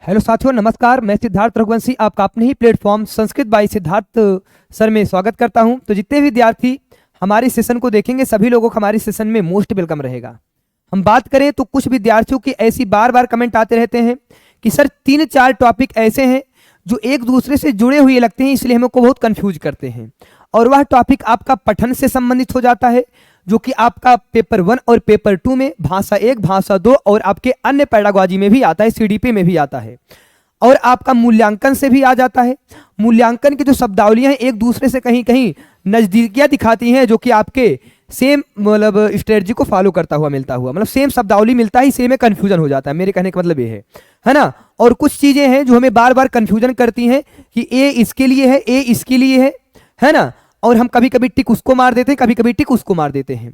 Hello साथियों, नमस्कार। मैं सिद्धार्थ रघुवंशी आपका अपने ही platform Sanskrit by Siddharth sir में स्वागत करता हूं। तो जितने भी विद्यार्थी हमारी सेशन को देखेंगे सभी लोगों को हमारी सेशन में मोस्ट वेलकम रहेगा। हम बात करें तो कुछ विद्यार्थियों की ऐसी बार बार कमेंट आते रहते हैं कि सर 3-4 टॉपिक ऐसे हैं जो एक दूसरे से जुड़े हुए लगते हैं, इसलिए हमको बहुत कंफ्यूज करते हैं। और वह टॉपिक आपका पठन से संबंधित हो जाता है, जो कि आपका पेपर 1 और पेपर 2 में भाषा 1, भाषा 2 और आपके अन्य पैडागॉजी में भी आता है, सीडीपी में भी आता है, और आपका मूल्यांकन से भी आ जाता है। मूल्यांकन की जो शब्दावलियां हैं एक दूसरे से कहीं कहीं नजदीकियां दिखाती हैं, जो कि आपके सेम मतलब स्ट्रेटजी को फॉलो करता हुआ मिलता हुआ, मतलब सेम शब्दावली मिलता है, सेम में कंफ्यूजन हो जाता है। मेरे कहने का मतलब ये है ना। और कुछ चीजें हैं जो हमें बार बार कंफ्यूजन करती हैं कि ए इसके लिए है, ए इसके लिए है ना। और हम कभी कभी टिक उसको मार देते हैं, कभी कभी टिक उसको मार देते हैं।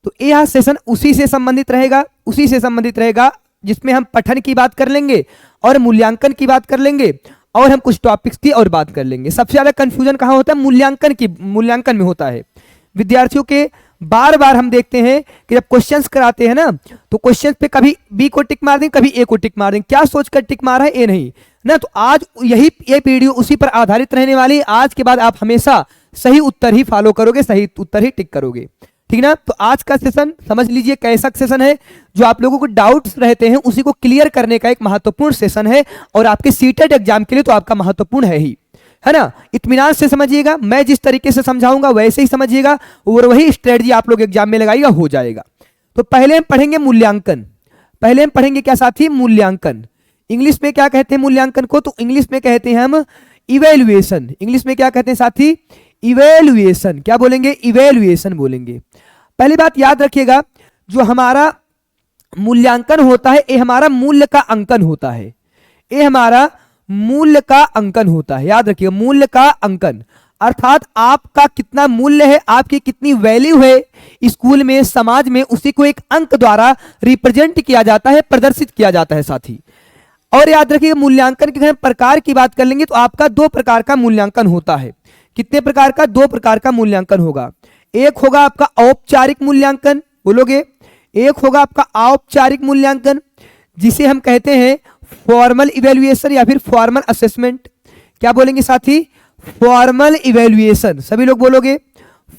तो यह सेशन उसी से संबंधित रहेगा, जिसमें हम पठन की बात कर लेंगे और मूल्यांकन की बात कर लेंगे और हम कुछ टॉपिक्स की और बात कर लेंगे। सबसे ज्यादा कंफ्यूजन कहाँ होता है? मूल्यांकन में होता है। विद्यार्थियों के बार बार हम देखते हैं कि जब क्वेश्चंस कराते हैं ना, तो क्वेश्चंस पे कभी बी को टिक मार देंगे, कभी ए को टिक मार देंगे। क्या सोचकर टिक मारा है? ए नहीं ना। तो आज ये वीडियो उसी पर आधारित रहने वाली। आज के बाद आप हमेशा सही उत्तर ही फॉलो करोगे, सही उत्तर ही टिक करोगे, ठीक ना। तो आज का सेशन समझ लीजिए कैसा सेशन है, जो आप लोगों को डाउट्स रहते हैं उसी को क्लियर करने का एक महत्वपूर्ण सेशन है। और आपके सीटेट एग्जाम के लिए तो आपका महत्वपूर्ण है ना। इत्मीनान से समझिएगा, मैं जिस तरीके से समझाऊंगा वैसे ही समझिएगा और वही स्ट्रेटजी आप लोग एग्जाम में लगाइएगा, हो जाएगा। तो पहले हम पढ़ेंगे मूल्यांकन। पहले हम पढ़ेंगे क्या साथी? मूल्यांकन। इंग्लिश में क्या कहते हैं मूल्यांकन को? तो इंग्लिश में कहते हैं हम इवेल्युएशन। इंग्लिश में क्या कहते हैं साथी? इवेल्युएशन। क्या बोलेंगे? इवेल्युएशन बोलेंगे। पहली बात याद रखिएगा, जो हमारा मूल्यांकन होता है ये हमारा मूल्य का अंकन होता है। ये हमारा मूल्य का अंकन होता है, याद रखिएगा, मूल्य का अंकन। अर्थात आपका कितना मूल्य है, आपकी कितनी वैल्यू है स्कूल में, समाज में, उसी को एक अंक द्वारा रिप्रेजेंट किया जाता है, प्रदर्शित किया जाता है साथी। और याद रखिएगा, मूल्यांकन के प्रकार की बात कर लेंगे तो आपका 2 प्रकार का मूल्यांकन होता है। कितने प्रकार का? 2 प्रकार का मूल्यांकन होगा। एक होगा आपका औपचारिक मूल्यांकन, बोलोगे। एक होगा आपका औपचारिक मूल्यांकन, जिसे हम कहते हैं फॉर्मल इवेल्युएशन या फिर फॉर्मल असेसमेंट। क्या बोलेंगे साथी? Formal evaluation. सभी लोग बोलोगे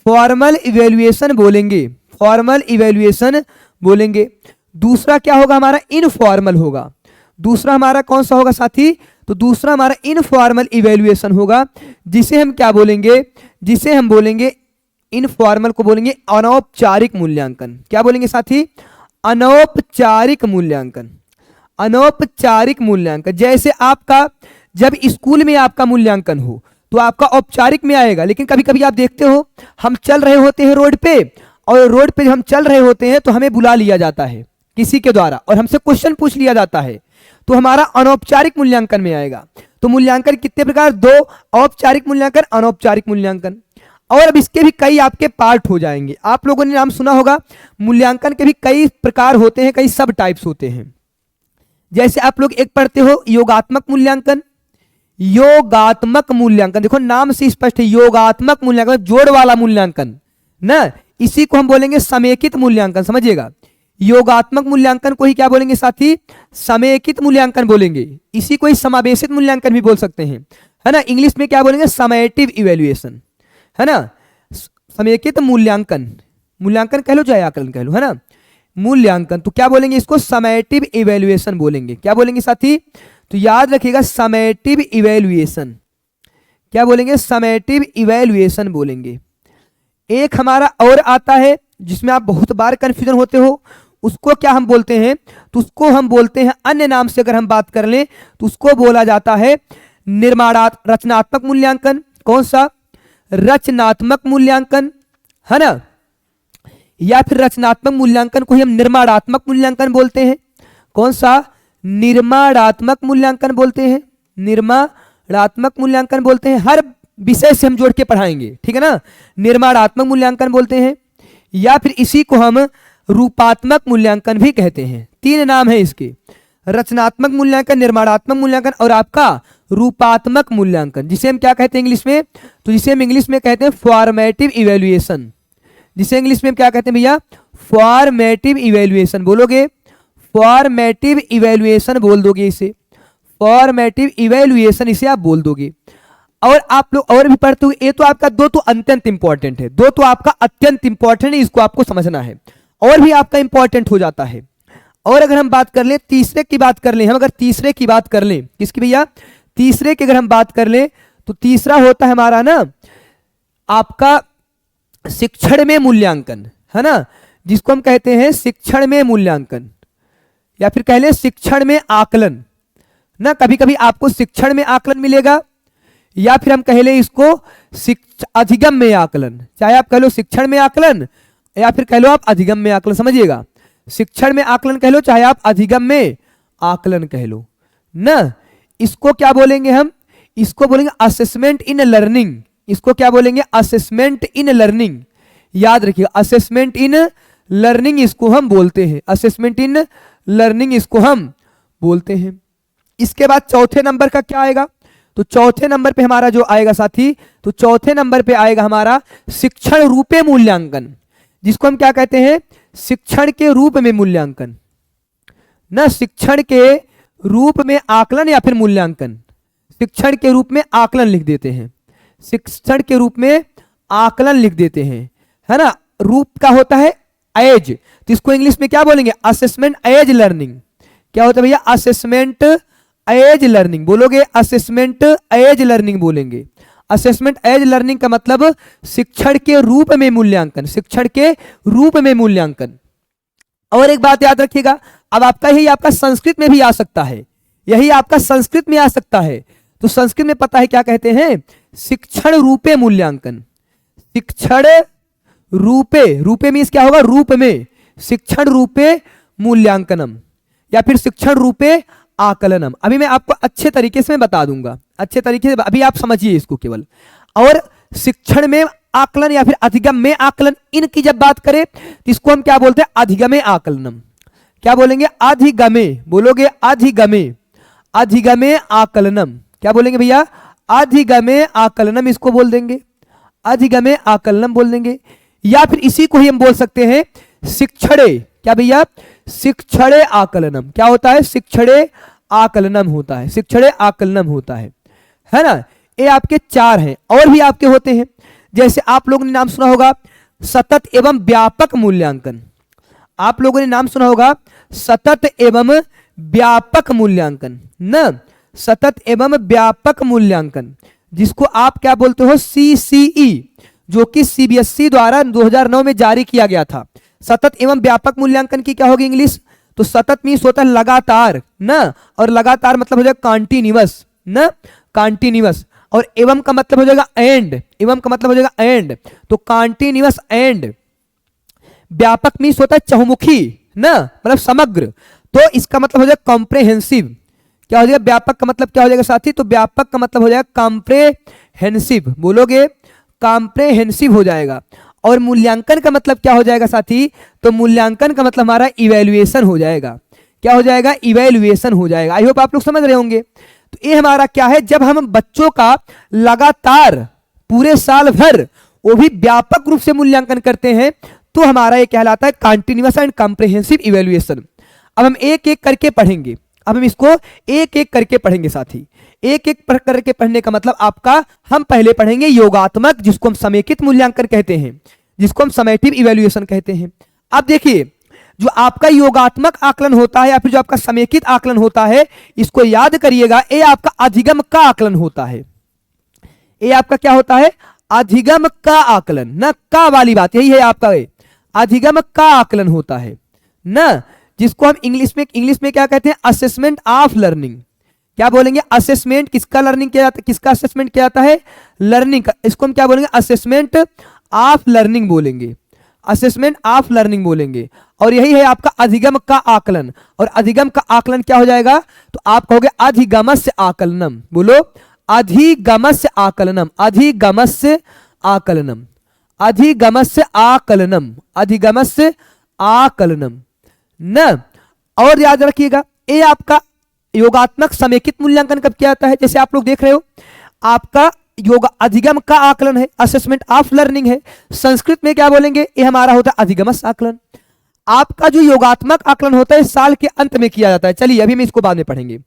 फॉर्मल इवेल्युएशन बोलेंगे, फॉर्मल इवेल्युएशन बोलेंगे। दूसरा क्या होगा? हमारा इनफॉर्मल होगा। दूसरा हमारा कौन सा होगा साथी? तो दूसरा हमारा इनफॉर्मल इवेल्युएशन होगा, जिसे हम क्या बोलेंगे? जिसे हम बोलेंगे इनफॉर्मल को बोलेंगे अनौपचारिक मूल्यांकन। क्या बोलेंगे साथी? अनौपचारिक मूल्यांकन। अनौपचारिक मूल्यांकन। जैसे आपका जब स्कूल में आपका मूल्यांकन हो तो आपका औपचारिक में आएगा, लेकिन कभी कभी आप देखते हो हम चल रहे होते हैं रोड पे, और रोड पे जब हम चल रहे होते हैं तो हमें बुला लिया जाता है किसी के द्वारा और हमसे क्वेश्चन पूछ लिया जाता है, तो हमारा अनौपचारिक मूल्यांकन में आएगा। तो मूल्यांकन कितने प्रकार? 2, औपचारिक मूल्यांकन, अनौपचारिक मूल्यांकन। और अब इसके भी कई आपके पार्ट हो जाएंगे। आप लोगों ने नाम सुना होगा, मूल्यांकन के भी कई प्रकार होते हैं, कई सब टाइप्स होते हैं। जैसे आप लोग एक पढ़ते हो योगात्मक मूल्यांकन। योगात्मक मूल्यांकन, देखो नाम से स्पष्ट है, योगात्मक मूल्यांकन, जोड़ वाला मूल्यांकन ना। इसी को हम बोलेंगे समेकित मूल्यांकन, समझिएगा। योगात्मक मूल्यांकन को ही क्या बोलेंगे साथी? समेकित मूल्यांकन बोलेंगे। इसी को ही समावेशित मूल्यांकन भी बोल सकते हैं, है ना। इंग्लिश में क्या बोलेंगे? समेटिव इवेल्युएशन, है ना। समेकित मूल्यांकन, मूल्यांकन कह लो चाहे आकलन कह लो, है ना। मूल्यांकन तो क्या बोलेंगे? इसको समेटिव इवेल्युएशन बोलेंगे। क्या बोलेंगे साथी? तो याद रखिएगा समेटिव इवेल्युएशन। क्या बोलेंगे? समेटिव इवेल्युएशन बोलेंगे। एक हमारा और आता है जिसमें आप बहुत बार कंफ्यूजन होते हो, उसको क्या हम बोलते हैं? तो उसको हम बोलते हैं, अन्य नाम से अगर हम बात कर लें तो उसको बोला जाता है रचनात्मक मूल्यांकन। कौन सा? रचनात्मक मूल्यांकन, है ना। या फिर रचनात्मक मूल्यांकन को ही हम निर्माणात्मक मूल्यांकन बोलते हैं। कौन सा? निर्माणात्मक मूल्यांकन बोलते हैं, निर्माणात्मक मूल्यांकन बोलते हैं। हर विषय से हम जोड़ के पढ़ाएंगे, ठीक है ना। निर्माणात्मक मूल्यांकन बोलते हैं, या फिर इसी को हम रूपात्मक मूल्यांकन भी कहते हैं। 3 नाम है इसके, रचनात्मक मूल्यांकन, निर्माणात्मक मूल्यांकन और आपका रूपात्मक मूल्यांकन, जिसे हम क्या कहते हैं इंग्लिश में? तो जिसे हम इंग्लिश में कहते हैं फॉर्मेटिव इवेल्युएशन। जिसे इंग्लिश में क्या कहते हैं भैया? फॉर्मेटिव इवेल्युएशन बोलोगे, फॉर्मेटिव इवेल्युएशन बोल दोगे इसे, फॉर्मेटिव इवेल्युएशन इसे आप बोल दोगे। और आप लोग और भी पढ़ते हुए, ये तो आपका दो तो अत्यंत इंपॉर्टेंट है, दो तो आपका अत्यंत इंपॉर्टेंट है, इसको आपको समझना है। और भी आपका इंपॉर्टेंट हो जाता है। और अगर हम बात कर लें तीसरे की बात कर लें, हम अगर तीसरे की बात कर लें, किसकी भैया, तीसरे की अगर हम बात कर लें तो तीसरा होता है हमारा ना आपका शिक्षण में मूल्यांकन, है ना, जिसको हम कहते हैं शिक्षण में मूल्यांकन या फिर कह लें शिक्षण में आकलन ना। कभी कभी आपको शिक्षण में आकलन मिलेगा या फिर हम कह लें इसको अधिगम में आकलन, चाहे आप कह लो शिक्षण में आकलन या फिर कह लो आप अधिगम में आकलन, समझिएगा, शिक्षण में आकलन कह लो चाहे आप अधिगम में आकलन कह लो ना। इसको क्या बोलेंगे हम, इसको बोलेंगे असेसमेंट इन लर्निंग। इसको क्या बोलेंगे, असेसमेंट इन लर्निंग। याद रखिए असेसमेंट इन लर्निंग इसको हम बोलते हैं, असेसमेंट इन लर्निंग इसको हम बोलते हैं। इसके बाद चौथे नंबर का क्या आएगा, तो चौथे नंबर पे हमारा जो आएगा साथी, तो चौथे नंबर पे आएगा हमारा शिक्षण रूपे मूल्यांकन, जिसको हम क्या कहते हैं, शिक्षण के रूप में मूल्यांकन ना, शिक्षण के रूप में आकलन या फिर मूल्यांकन। शिक्षण के रूप में आकलन लिख देते हैं, शिक्षण के रूप में आकलन लिख देते हैं, है ना। रूप का होता है एज, तो इसको इंग्लिश में क्या बोलेंगे, असेसमेंट एज लर्निंग। क्या होता है भैया, असेसमेंट एज लर्निंग बोलोगे, असेसमेंट एज लर्निंग बोलेंगे। असेसमेंट एज लर्निंग का मतलब शिक्षण के रूप में मूल्यांकन, शिक्षण के रूप में मूल्यांकन। और एक बात याद रखिएगा, अब आपका यही आपका संस्कृत में भी आ सकता है, यही आपका संस्कृत में आ सकता है। तो संस्कृत में पता है क्या कहते हैं, शिक्षण रूपे मूल्यांकन। शिक्षण रूपे, रूपे मीन्स क्या होगा, रूप में, शिक्षण रूपे मूल्यांकनम या फिर शिक्षण रूपे आकलनम। अभी मैं आपको अच्छे तरीके से मैं बता दूंगा, अच्छे तरीके से, अभी आप समझिए इसको केवल। और शिक्षण में आकलन या फिर अधिगम में आकलन, इनकी जब बात करें तो इसको हम क्या बोलते हैं, अधिगमे आकलनम। क्या बोलेंगे, अधिगमे बोलोगे, अधिगमे, अधिगमे आकलनम। क्या बोलेंगे भैया, अधिगमे आकलनम, इसको बोल देंगे, अधिगमे आकलनम बोल देंगे। या फिर इसी को ही हम बोल सकते हैं शिक्षणे, क्या भैया, शिक्षणे आकलनम। क्या होता है, शिक्षणे आकलनम होता है, शिक्षणे आकलनम होता है ना। ये आपके चार हैं, और भी आपके होते हैं, जैसे आप लोगों ने नाम सुना होगा सतत एवं व्यापक मूल्यांकन। आप लोगों ने नाम सुना होगा सतत एवं व्यापक मूल्यांकन ना, सतत एवं व्यापक मूल्यांकन, जिसको आप क्या बोलते हो, CCE, जो कि CBSE द्वारा 2009 में जारी किया गया था। सतत एवं व्यापक मूल्यांकन की क्या होगी इंग्लिश, तो सतत मीन्स होता है लगातार ना, और लगातार मतलब हो जाएगा कॉन्टिन्यूअस ना, कॉन्टिन्यूअस। और एवं का मतलब हो जाएगा एंड, एवं का मतलब हो जाएगा एंड, तो कॉन्टिन्यूअस एंड। व्यापक मीन्स होता है चहुमुखी ना, मतलब समग्र, तो इसका मतलब हो जाएगा कॉम्प्रेहेंसिव। क्या हो जाएगा, व्यापक का मतलब क्या हो जाएगा साथी, तो व्यापक का मतलब हो जाएगा कॉम्प्रेहेंसिव, बोलोगे कॉम्प्रेहेंसिव हो जाएगा। और मूल्यांकन का मतलब क्या हो जाएगा साथी, तो मूल्यांकन का मतलब हमारा इवैल्यूएशन हो जाएगा। क्या हो जाएगा, इवैल्यूएशन हो जाएगा। आई होप आप लोग समझ रहे होंगे। तो ये हमारा क्या है, जब हम बच्चों का लगातार पूरे साल भर वो भी व्यापक रूप से मूल्यांकन करते हैं, तो हमारा ये कहलाता है कॉन्टिन्यूअस एंड कॉम्प्रिहेंसिव इवैल्यूएशन। अब हम एक एक करके पढ़ेंगे, अब हम इसको एक एक करके पढ़ेंगे साथी। एक एक करके पढ़ने का मतलब आपका, हम पहले पढ़ेंगे योगात्मक, जिसको हम समेकित मूल्यांकन कहते हैं, जिसको हम समेटिव इवैल्यूएशन कहते हैं। अब देखिए, जो आपका योगात्मक आकलन होता है या फिर जो आपका समेकित आकलन होता है, इसको याद करिएगा, ये आपका अधिगम का आकलन होता है। ये आपका क्या होता है, अधिगम का आकलन ना, का वाली बात यही है आपका, अधिगम का आकलन होता है ना, जिसको हम इंग्लिश में क्या कहते हैं, असेसमेंट ऑफ लर्निंग। क्या बोलेंगे, असेसमेंट किसका लर्निंग किया जाता है, किसका असेसमेंट किया जाता है, लर्निंग का। इसको हम क्या बोलेंगे, असेसमेंट ऑफ लर्निंग बोलेंगे, असेसमेंट ऑफ लर्निंग बोलेंगे। और यही है आपका अधिगम का आकलन। और अधिगम का आकलन क्या हो जाएगा, तो आप कहोगे अधिगमस्य आकलनम, बोलो अधिगमस्य आकलनम, अधिगमस्य आकलनम, अधिगमस्य आकलनम, अधिगमस्य आकलनम न। और याद रखिएगा, ये आपका योगात्मक समेकित मूल्यांकन कब किया जाता है, जैसे आप लोग देख रहे हो, आपका योग अधिगम का आकलन है, असेसमेंट ऑफ लर्निंग है। संस्कृत में क्या बोलेंगे, ये हमारा होता है अधिगमस्य आकलन। आपका जो योगात्मक आकलन होता है साल के अंत में किया जाता है। चलिए अभी हम इसको बाद में पढ़ेंगे।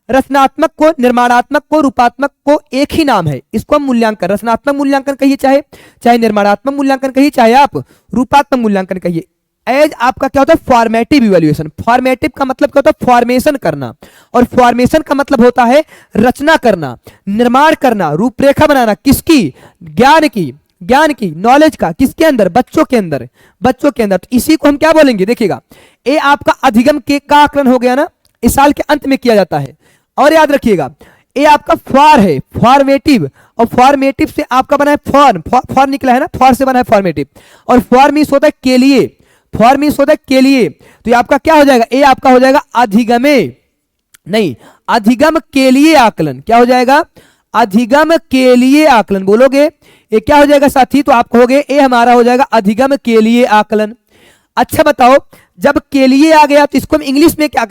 रचनात्मक को, निर्माणात्मक को, रूपात्मक को एक ही नाम है, इसको हम मूल्यांकन, रचनात्मक मूल्यांकन कहिए, चाहे चाहे निर्माणात्मक मूल्यांकन कहिए, चाहे आप रूपात्मक मूल्यांकन कहिए। एज आपका क्या होता है, फॉर्मेटिव इवैल्यूएशन। फॉर्मेटिव का मतलब क्या होता है, फॉर्मेशन करना, और फॉर्मेशन का मतलब होता है रचना करना, निर्माण करना, रूपरेखा बनाना, किसकी, ज्ञान की, ज्ञान की, नॉलेज का, किसके अंदर, बच्चों के अंदर, बच्चों के अंदर। तो इसी को हम क्या बोलेंगे, देखिएगा, ये आपका अधिगम के का आकलन हो गया ना, इस साल के अंत में किया जाता है। और याद रखिएगा, ये आपका फॉर है, फॉर्मेटिव, और फॉर्मेटिव से आपका बना है फॉर्म, फॉर निकला है ना, फॉर से बना है फॉर्मेटिव, और फॉर मीन्स होता है के लिए, फॉर मीन्स होता है के लिए। तो ये आपका क्या हो जाएगा, ये आपका हो जाएगा अधिगमे, नहीं, अधिगम के लिए आकलन। क्या हो जाएगा, अधिगम के लिए आकलन। बोलोगे ये क्या हो जाएगा साथी, तो आप कहोगे ये हमारा हो जाएगा अधिगम के लिए आकलन। अच्छा बताओ, जब के लिए आ गया तो इसको हम इंग्लिश में क्या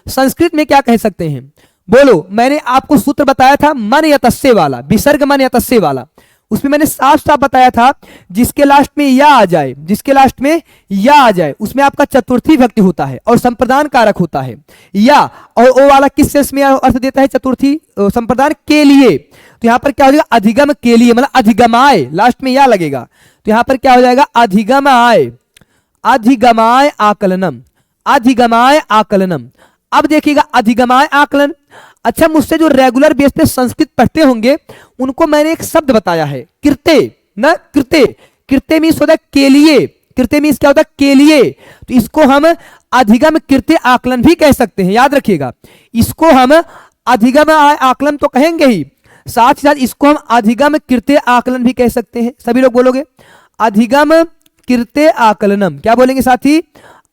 संस्कृत में क्या कह सकते हैं, बोलो। मैंने आपको सूत्र बताया था मन यतस्य वाला, विसर्ग मन यतस्य वाला, उसमें मैंने साफ साफ बताया था जिसके लास्ट में या आ जाए, जिसके लास्ट में या आ जाए उसमें आपका चतुर्थी विभक्ति होता है और संप्रदान कारक होता है या, और ओ वाला किस सेंस में अर्थ देता है, चतुर्थी संप्रदान के लिए। तो यहां पर क्या हो जाएगा, अधिगम के लिए, मतलब अधिगमाय, लास्ट में या लगेगा, तो यहां पर क्या हो जाएगा, अधिगमाय, अधिगमाय आकलनम, अधिगमाय आकलनम। अब देखिएगा अधिगमाय आकलन। अच्छा, मुझसे जो रेगुलर बेस पे संस्कृत पढ़ते होंगे उनको मैंने एक शब्द बताया है, कृत्य, ना कृत्य, कृत्य मीन्स होता है के लिए, कृत्य मीन्स क्या होता है, के लिए। तो इसको हम अधिगम कृत्य आकलन भी कह सकते हैं, याद रखिएगा, इसको हम अधिगम आकलन तो कहेंगे ही, साथ ही साथ इसको हम अधिगम कृत्य आकलन भी कह सकते हैं। सभी लोग बोलोगे अधिगम कृत्य आकलनम, क्या बोलेंगे साथी,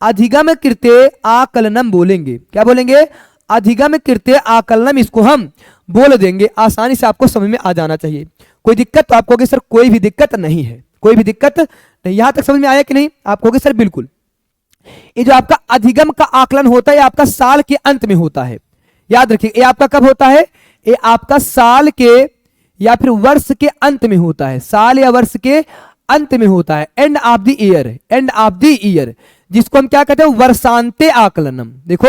अधिगम कृत्य आकलनम बोलेंगे। क्या बोलेंगे, अधिगम कृत्य आकलनम, इसको हम बोल देंगे, आसानी से आपको समझ में आ जाना चाहिए। कोई दिक्कत, तो आप कहोगे सर कोई भी दिक्कत नहीं है, कोई भी दिक्कत नहीं। यहां तक समझ में आया कि नहीं, आप कहोगे सर बिल्कुल। ये जो आपका अधिगम का आकलन होता है, ये आपका साल के अंत में होता है, याद रखिए। ये आपका कब होता है, ये आपका साल के या फिर वर्ष के अंत में होता है, साल या वर्ष के अंत में होता है, end of the year, end of the year, जिसको हम क्या कहते हैं, वर्षांते आकलनम। देखो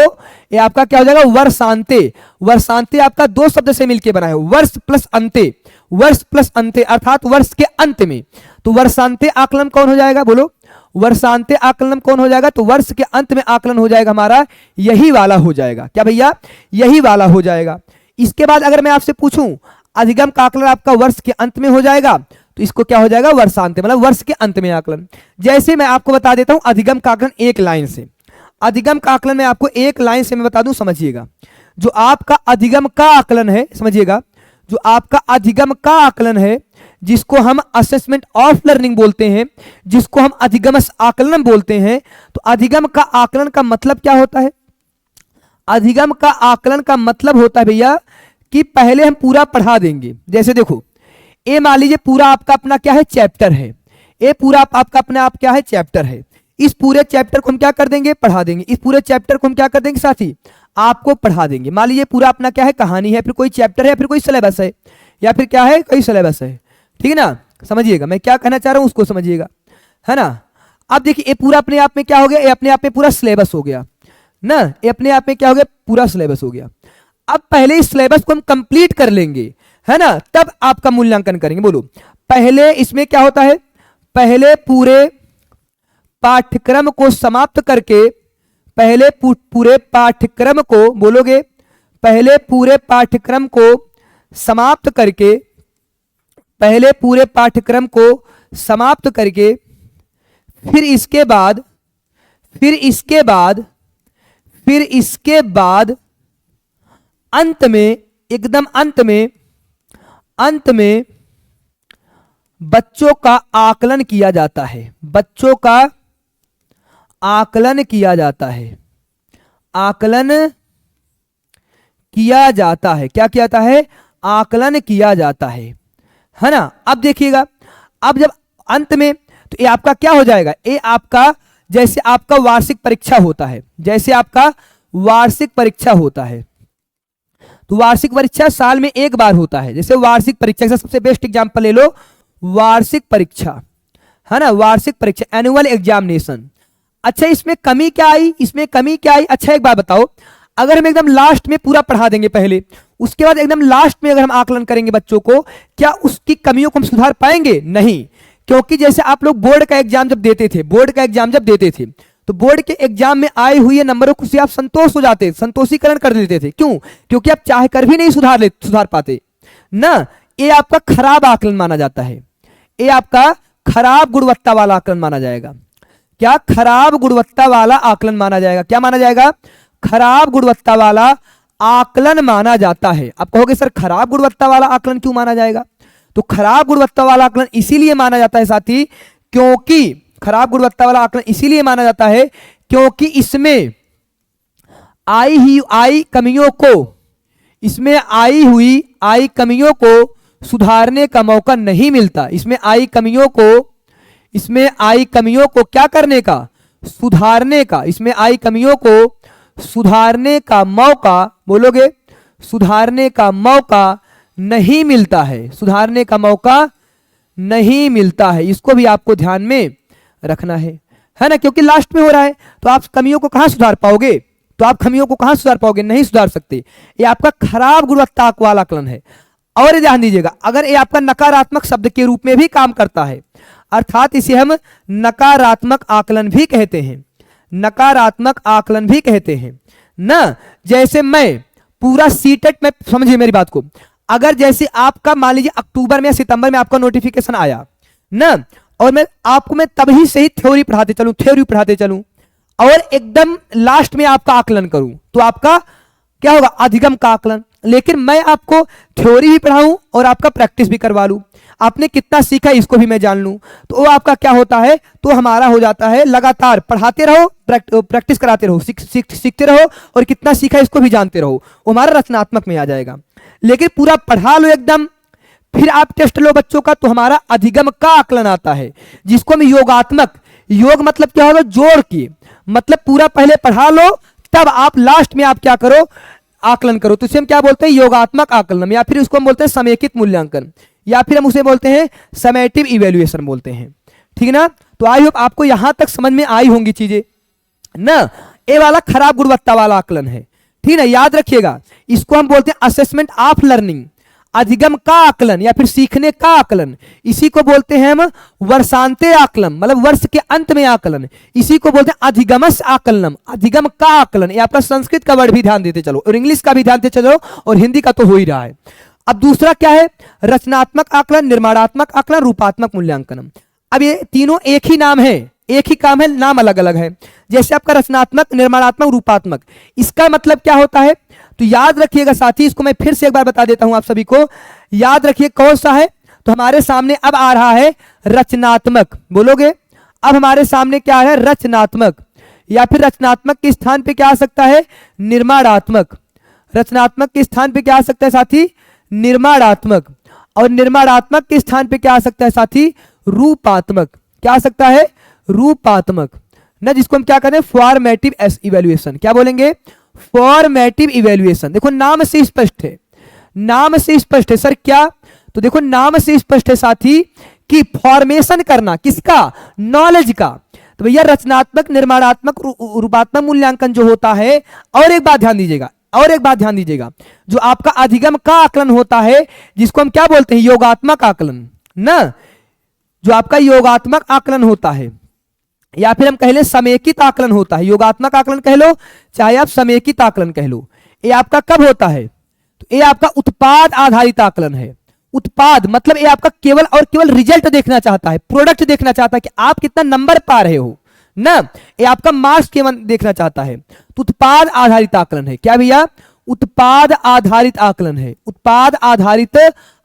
ये आपका क्या हो जाएगा, वर्षांते, वर्षांते आपका दो शब्द से मिलकर बना है, वर्ष प्लस अंते, वर्ष प्लस अंते अर्थात वर्ष के अंत में। तो वर्षांते आकलन कौन हो जाएगा, बोलो, वर्षांते आकलन कौन हो जाएगा, तो वर्ष के अंत में आकलन हो जाएगा हमारा, यही वाला हो जाएगा। क्या भैया, यही वाला हो जाएगा। इसके बाद अगर मैं आपसे पूछूं अधिगम का आकलन आपका वर्ष के अंत में हो जाएगा, तो इसको क्या हो जाएगा, वर्षांत, मतलब वर्ष के अंत में आकलन। जैसे मैं आपको बता देता हूं अधिगम का आकलन एक लाइन से, अधिगम का आकलन मैं आपको एक लाइन से मैं बता दूं, समझिएगा। जो आपका अधिगम का आकलन है, समझिएगा, जो आपका अधिगम का आकलन है, जिसको हम असेसमेंट ऑफ लर्निंग बोलते हैं, जिसको हम अधिगम आकलन बोलते हैं, तो अधिगम का आकलन का मतलब क्या होता है, अधिगम का आकलन का मतलब होता है भैया कि पहले हम पूरा पढ़ा देंगे। जैसे देखो, ये मान लीजिए पूरा आपका अपना क्या है, चैप्टर है, ये पूरा आपका अपना आप क्या है, चैप्टर है। इस पूरे चैप्टर को हम क्या कर देंगे, पढ़ा देंगे। इस पूरे चैप्टर को हम क्या कर देंगे साथी, आपको पढ़ा देंगे। मान लीजिए पूरा अपना क्या है, कहानी है, फिर कोई चैप्टर है, फिर कोई सिलेबस है, या फिर क्या है, कोई सिलेबस है, ठीक है ना। समझिएगा मैं क्या कहना चाह रहा हूं, उसको समझिएगा, है ना। अब देखिए ये पूरा अपने आप में क्या हो गया, ये अपने आप में पूरा सिलेबस हो गया ना, ये अपने आप में क्या हो गया, पूरा सिलेबस हो गया। अब पहले इस सिलेबस को हम कंप्लीट कर लेंगे, है ना, तब आपका मूल्यांकन करेंगे। बोलो, पहले इसमें क्या होता है, पहले पूरे पाठ्यक्रम को समाप्त करके, पहले पूरे पाठ्यक्रम को, बोलोगे, पहले पूरे पाठ्यक्रम को समाप्त करके, पहले पूरे पाठ्यक्रम को समाप्त करके, फिर इसके बाद, फिर इसके बाद, फिर इसके बाद अंत में, एकदम अंत में, अंत में बच्चों का आकलन किया जाता है, बच्चों का आकलन किया जाता है, आकलन किया जाता है। क्या किया जाता है, आकलन किया जाता है ना। अब देखिएगा, अब जब अंत में, तो ये आपका क्या हो जाएगा, ये आपका जैसे आपका वार्षिक परीक्षा होता है, जैसे आपका वार्षिक परीक्षा होता है, तो वार्षिक परीक्षा साल में एक बार होता है। जैसे वार्षिक परीक्षा का सबसे बेस्ट एग्जांपल ले लो, वार्षिक परीक्षा, है ना, वार्षिक परीक्षा, एनुअल एग्जामिनेशन। अच्छा, इसमें कमी क्या आई, इसमें कमी क्या आई, अच्छा एक बात बताओ, अगर हम एकदम लास्ट में पूरा पढ़ा देंगे पहले, उसके बाद एकदम लास्ट में अगर हम आकलन करेंगे बच्चों को, क्या उसकी कमियों को हम सुधार पाएंगे? नहीं। क्योंकि जैसे आप लोग बोर्ड का एग्जाम जब देते थे, तो बोर्ड के एग्जाम में आए हुए नंबरों को से आप संतोष हो जाते, संतोषीकरण कर लेते थे। क्यों? क्योंकि आप चाह कर भी नहीं सुधार पाते ना। ये आपका खराब आकलन माना जाता है, ये आपका खराब गुणवत्ता वाला आकलन माना जाएगा। क्या? खराब गुणवत्ता वाला आकलन माना जाएगा। क्या माना जाएगा? खराब गुणवत्ता वाला आकलन माना जाता है। आप कहोगे सर खराब गुणवत्ता वाला आकलन क्यों माना जाएगा? तो खराब गुणवत्ता वाला आकलन इसीलिए माना जाता है साथी, क्योंकि खराब गुणवत्ता वाला आकलन इसीलिए माना जाता है क्योंकि इसमें आई कमियों को सुधारने का मौका नहीं मिलता। इसमें आई कमियों को क्या करने का? सुधारने का। इसमें आई कमियों को सुधारने का मौका, बोलोगे, सुधारने का मौका नहीं मिलता है, सुधारने का मौका नहीं मिलता है। इसको भी आपको ध्यान में रखना है ना, क्योंकि लास्ट में हो रहा है तो आप कमियों को कहां सुधार पाओगे? नहीं सुधार सकते। ये आपका खराब गुणवत्ता वाला आकलन है। और ये ध्यान दीजिएगा, अगर ये आपका नकारात्मक शब्द के रूप में भी काम करता है, अर्थात इसे हम नकारात्मक आकलन भी कहते हैं, नकारात्मक आकलन भी कहते हैं ना। जैसे मैं पूरा सीटेट में, समझिए मेरी बात को, अगर जैसे आपका मान लीजिए अक्टूबर में या सितंबर में आपका नोटिफिकेशन आया ना, और मैं तभी से ही थ्योरी पढ़ाते चलूं और एकदम लास्ट में आपका आकलन करूं, तो आपका क्या होगा? अधिगम का आकलन। लेकिन मैं आपको थ्योरी भी पढ़ाऊं और आपका प्रैक्टिस भी करवा लूं, आपने कितना सीखा इसको भी मैं जान लूं, तो वो आपका क्या होता है? तो हमारा हो जाता है लगातार पढ़ाते रहो, प्रैक्टिस कराते रहो, सीखते रहो और कितना सीखा इसको भी जानते रहो, वो हमारा रचनात्मक में आ जाएगा। लेकिन पूरा पढ़ा लो एकदम, फिर आप टेस्ट लो बच्चों का, तो हमारा अधिगम का आकलन आता है, जिसको हम योगात्मक, योग मतलब क्या होगा? जोड़ के, मतलब पूरा पहले पढ़ा लो, तब आप लास्ट में आप क्या करो? आकलन करो। तो इसे हम क्या बोलते हैं? योगात्मक आकलन, या फिर उसको हम बोलते हैं समेकित मूल्यांकन, या फिर हम उसे बोलते हैं समेटिव इवेल्युएशन बोलते हैं। ठीक है ना? तो आई होप आपको यहां तक समझ में आई होंगी चीजें ना। ये वाला खराब गुणवत्ता वाला आकलन है, ठीक है ना, याद रखिएगा। इसको हम बोलते हैं असेसमेंट ऑफ लर्निंग, अधिगम का आकलन या फिर सीखने का आकलन। इसी को बोलते हैं हम वर्षांते आकलन, मतलब वर्ष के अंत में आकलन। इसी को बोलते हैं अधिगमस आकलनम, अधिगम का आकलन। ये आपका संस्कृत का वर्ड भी ध्यान देते चलो और इंग्लिश का भी ध्यान देते चलो, और हिंदी का तो हो ही रहा है। अब दूसरा क्या है? रचनात्मक आकलन, निर्माणात्मक आकलन, रूपात्मक मूल्यांकन। अब ये तीनों एक ही नाम है, एक ही काम है, नाम अलग अलग है। जैसे आपका रचनात्मक, निर्माणात्मक, रूपात्मक, इसका मतलब क्या होता है? तो याद रखिएगा साथी, इसको मैं फिर से एक बार बता देता हूं आप सभी को, याद रखिए कौन सा है। तो हमारे सामने अब आ रहा है रचनात्मक, बोलोगे। अब हमारे सामने क्या है? रचनात्मक, या फिर रचनात्मक के स्थान पे क्या आ सकता है? निर्माणात्मक। रचनात्मक के स्थान पे क्या आ सकता है साथी? निर्माणात्मक। और निर्माणात्मक के स्थान पे क्या आ सकता है साथी? रूपात्मक। क्या आ सकता है? रूपात्मक ना, जिसको हम क्या कहते हैं? Formative evaluation. क्या बोलेंगे? Formative evaluation. देखो नाम से स्पष्ट है, नाम से स्पष्ट है। सर क्या? तो देखो नाम से स्पष्ट है साथी कि फॉर्मेशन करना किसका? नॉलेज का। तो भैया रचनात्मक, निर्माणात्मक, रूपात्मक मूल्यांकन जो होता है, और एक बात ध्यान दीजिएगा, जो आपका अधिगम का आकलन होता है, जिसको हम क्या बोलते हैं? योगात्मक आकलन ना, जो आपका योगात्मक आकलन होता है, या फिर हम कह लें समेकित आकलन होता है। योगात्मक आकलन कह लो, चाहे आप समेकित आकलन कह लो। ये आपका कब होता है? तो ये आपका उत्पाद आधारित आकलन है। उत्पाद मतलब ये आपका केवल और केवल रिजल्ट देखना चाहता है, प्रोडक्ट देखना चाहता है कि आप कितना नंबर पा रहे हो ना, ये आपका मार्क्स केवल देखना चाहता है। तो उत्पाद आधारित आकलन है। क्या भैया? उत्पाद आधारित आकलन है, उत्पाद आधारित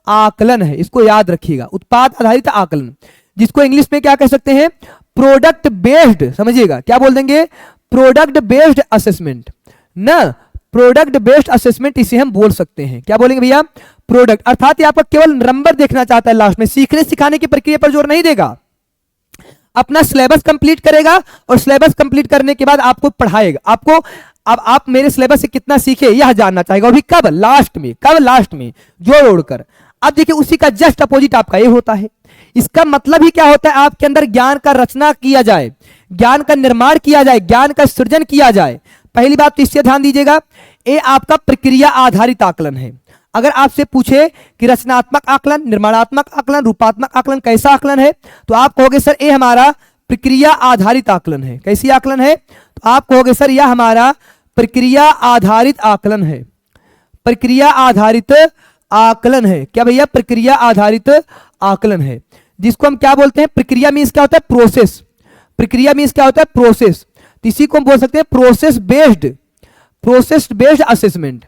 आकलन है, इसको याद रखिएगा। उत्पाद आधारित आकलन, जिसको इंग्लिश में क्या कह सकते हैं? Product based. समझिएगा, क्या बोल देंगे? प्रोडक्ट बेस्ड असेसमेंट ना, प्रोडक्ट बेस्ड असेसमेंट इसे हम बोल सकते हैं। क्या बोलेंगे भैया? प्रोडक्ट। अर्थात ये आपका केवल नंबर देखना चाहता है, लास्ट में सीखने सिखाने की प्रक्रिया पर जोर नहीं देगा। अपना सिलेबस कंप्लीट करेगा और सिलेबस कंप्लीट करने के बाद आपको पढ़ाएगा। आपको अब आप मेरे सिलेबस से कितना सीखे यह जानना चाहेगा, अभी कब? लास्ट में। कब? लास्ट में, जोड़ ओढ़कर। अब देखिए उसी का जस्ट अपोजिट आपका ये होता है। इसका मतलब ही क्या होता है? आपके अंदर ज्ञान का रचना किया जाए, ज्ञान का निर्माण किया जाए, ज्ञान का सृजन किया जाए, पहली बात तो इससे ध्यान दीजिएगा, ये आपका प्रक्रिया आधारित आकलन है। अगर आपसे पूछे कि रचनात्मक आकलन, निर्माणात्मक आकलन, रूपात्मक आकलन कैसा आकलन है, तो आप कहोगे सर ये हमारा प्रक्रिया आधारित आकलन है। कैसी आकलन है? तो आप कहोगे सर यह हमारा प्रक्रिया आधारित आकलन है। प्रक्रिया आधारित आकलन है। क्या भैया? प्रक्रिया आधारित आकलन है, जिसको हम क्या बोलते हैं? प्रक्रिया मीन्स क्या होता है? प्रोसेस। प्रक्रिया मीन्स क्या होता है? प्रोसेस। इसी को हम बोल सकते हैं प्रोसेस बेस्ड असेसमेंट।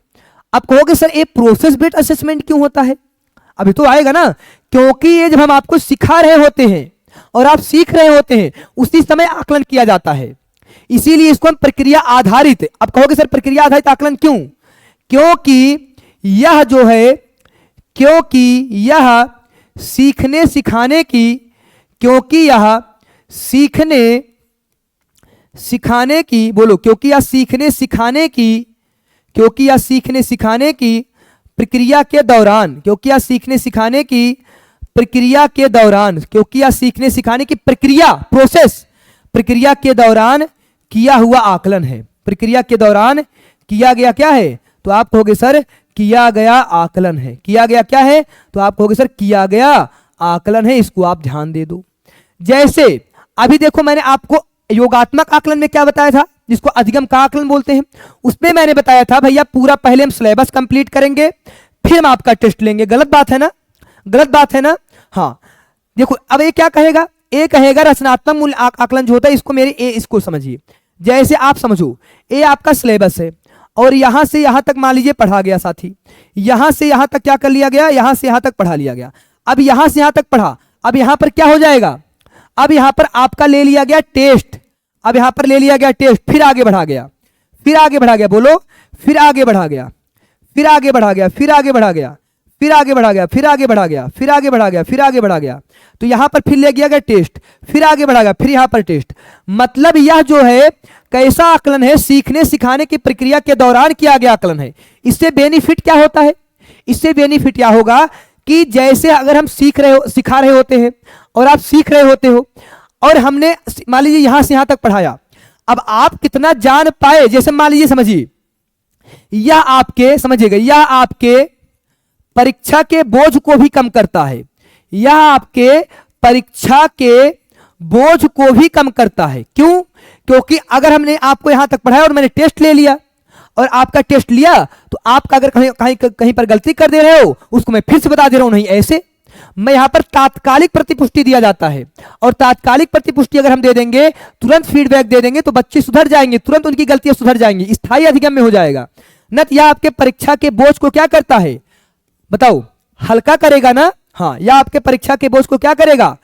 आप कहोगे सर ये प्रोसेस बेस्ड असेसमेंट क्यों होता है? अभी तो आएगा ना, क्योंकि ये जब हम आपको सिखा रहे होते हैं और आप सीख रहे होते हैं उसी समय आकलन किया जाता है, इसीलिए इसको हम प्रक्रिया आधारित। अब कहोगे सर प्रक्रिया आधारित आकलन क्यों? क्योंकि यह जो है, क्योंकि यह सीखने सिखाने की, क्योंकि यह सीखने सिखाने की, बोलो, क्योंकि यह सीखने सिखाने की, क्योंकि यह सीखने सिखाने की प्रक्रिया के दौरान, क्योंकि यह सीखने सिखाने की प्रक्रिया के दौरान, क्योंकि यह सीखने सिखाने की प्रक्रिया, प्रोसेस, प्रक्रिया के दौरान किया हुआ आकलन है। प्रक्रिया के दौरान किया गया क्या है? तो आप कहोगे सर किया गया आकलन है। किया गया क्या है? तो आप कहोगे सर किया गया आकलन है। इसको आप ध्यान दे दो। जैसे अभी देखो, मैंने आपको योगात्मक आकलन में क्या बताया था, जिसको अधिगम का आकलन बोलते हैं, उसमें मैंने बताया था भैया पूरा पहले हम सिलेबस कंप्लीट करेंगे, फिर हम आपका टेस्ट लेंगे। गलत बात है ना? गलत बात है ना? हाँ, देखो अब ये क्या कहेगा? ये कहेगा रचनात्मक मूल्य आकलन जो होता है, इसको इसको समझिए। जैसे आप समझो, ये आपका सिलेबस है और यहां से यहां तक मान लीजिए पढ़ा गया साथी, यहां से यहां तक क्या कर लिया गया? यहां से यहां तक पढ़ा लिया गया। अब यहां से यहां तक पढ़ा, अब यहां पर क्या हो जाएगा? अब यहां पर आपका ले लिया गया टेस्ट, अब यहां पर ले लिया गया टेस्ट, फिर आगे बढ़ा गया, फिर आगे बढ़ा गया, बोलो, फिर आगे बढ़ा गया, फिर आगे बढ़ा गया, फिर आगे बढ़ा गया, फिर आगे बढ़ा गया, फिर आगे बढ़ा गया, फिर आगे बढ़ा गया, फिर आगे बढ़ा गया। तो यहां पर फिर ले गया टेस्ट, फिर आगे बढ़ा गया, फिर यहां पर टेस्ट। मतलब यह जो है कैसा आकलन है? सीखने सिखाने की प्रक्रिया के दौरान किया गया आकलन है। इससे बेनिफिट क्या होता है? इससे बेनिफिट क्या होगा कि जैसे अगर हम सिखा रहे होते हैं और आप सीख रहे होते हो और हमने मान लीजिए यहां से यहां तक पढ़ाया, अब आप कितना जान पाए, जैसे मान लीजिए, समझिए, यह आपके, समझिएगा, यह आपके परीक्षा के बोझ को भी कम करता है। यह आपके परीक्षा के बोझ को भी कम करता है। क्यों? क्योंकि अगर हमने आपको यहां तक पढ़ाया और मैंने टेस्ट ले लिया और आपका टेस्ट लिया, तो आपका अगर कहीं पर गलती कर दे रहे हो, उसको मैं फिर से बता दे रहा हूं, नहीं ऐसे। मैं यहां पर तात्कालिक प्रतिपुष्टि दिया जाता है, और तात्कालिक प्रतिपुष्टि अगर हम दे देंगे, तुरंत फीडबैक दे देंगे, तो बच्चे सुधर जाएंगे, तुरंत उनकी गलतियां सुधर जाएंगी, स्थायी अधिगम में हो जाएगा। न यह आपके परीक्षा के बोझ को क्या करता है? बताओ, हल्का करेगा ना? हाँ, यह आपके परीक्षा के बोझ को क्या करेगा?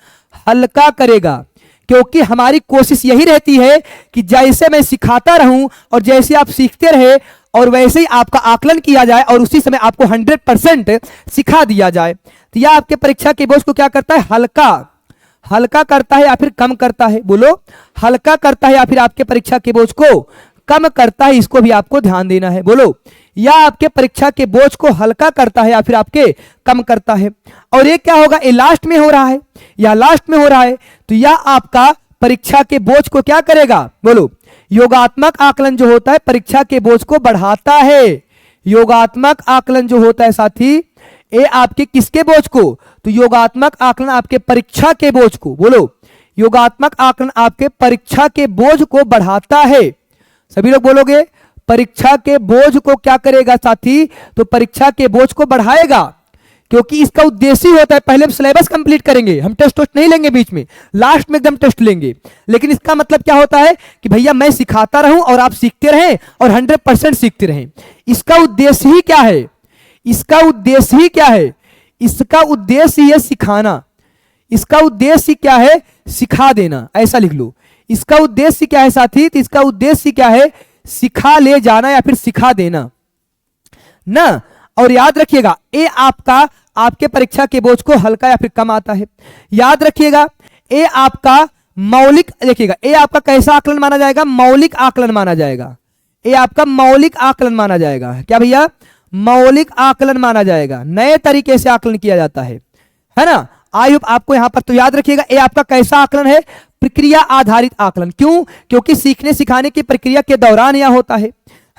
हल्का करेगा। क्योंकि हमारी कोशिश यही रहती है कि जैसे मैं सिखाता रहूं और जैसे आप सीखते रहे और वैसे ही आपका आकलन किया जाए और उसी समय आपको 100% सिखा दिया जाए। तो यह आपके परीक्षा के बोझ को क्या करता है? हल्का करता है या फिर कम करता है? बोलो, हल्का करता है या फिर आपके परीक्षा के बोझ को कम करता है? इसको भी आपको ध्यान देना है। बोलो, या आपके परीक्षा के बोझ को हल्का करता है या फिर आपके कम करता है? और ये क्या होगा? ये लास्ट में हो रहा है, या लास्ट में हो रहा है, तो यह आपका परीक्षा के बोझ को क्या करेगा? बोलो, योगात्मक आकलन जो होता है परीक्षा के बोझ को बढ़ाता है। योगात्मक आकलन जो होता है साथी, ये आपके किसके बोझ को? तो योगात्मक आकलन आपके परीक्षा के बोझ को, बोलो, योगात्मक आकलन आपके परीक्षा के बोझ को बढ़ाता है। सभी लोग बोलोगे, परीक्षा के बोझ को क्या करेगा साथी? तो परीक्षा के बोझ को बढ़ाएगा, क्योंकि इसका उद्देश्य ही होता है, पहले हम सिलेबस कंप्लीट करेंगे, हम टेस्ट नहीं लेंगे बीच में, लास्ट में एकदम टेस्ट लेंगे। लेकिन इसका मतलब क्या होता है कि भैया मैं सिखाता रहूं और आप सीखते रहें और 100% सीखते रहें। इसका उद्देश्य ही क्या है? इसका उद्देश्य ही क्या है? इसका उद्देश्य है सिखाना। इसका उद्देश्य क्या है? सिखा देना, ऐसा लिख लो। इसका उद्देश्य क्या है साथी? तो इसका उद्देश्य क्या है? सिखा ले जाना या फिर सिखा देना ना। और याद रखिएगा, ये आपके परीक्षा के बोझ को हल्का या फिर कम आता है। याद रखिएगा, ये आपका मौलिक, देखिएगा, ये आपका कैसा आकलन माना जाएगा? मौलिक आकलन माना जाएगा। ये आपका मौलिक आकलन माना जाएगा। क्या भैया? मौलिक आकलन माना जाएगा। नए तरीके से आकलन किया जाता है ना। आई होप आपको यहां पर तो याद रखिएगा, ये आपका कैसा आकलन है? प्रक्रिया आधारित आकलन। क्यों? क्योंकि सीखने सिखाने की प्रक्रिया के दौरान यह होता है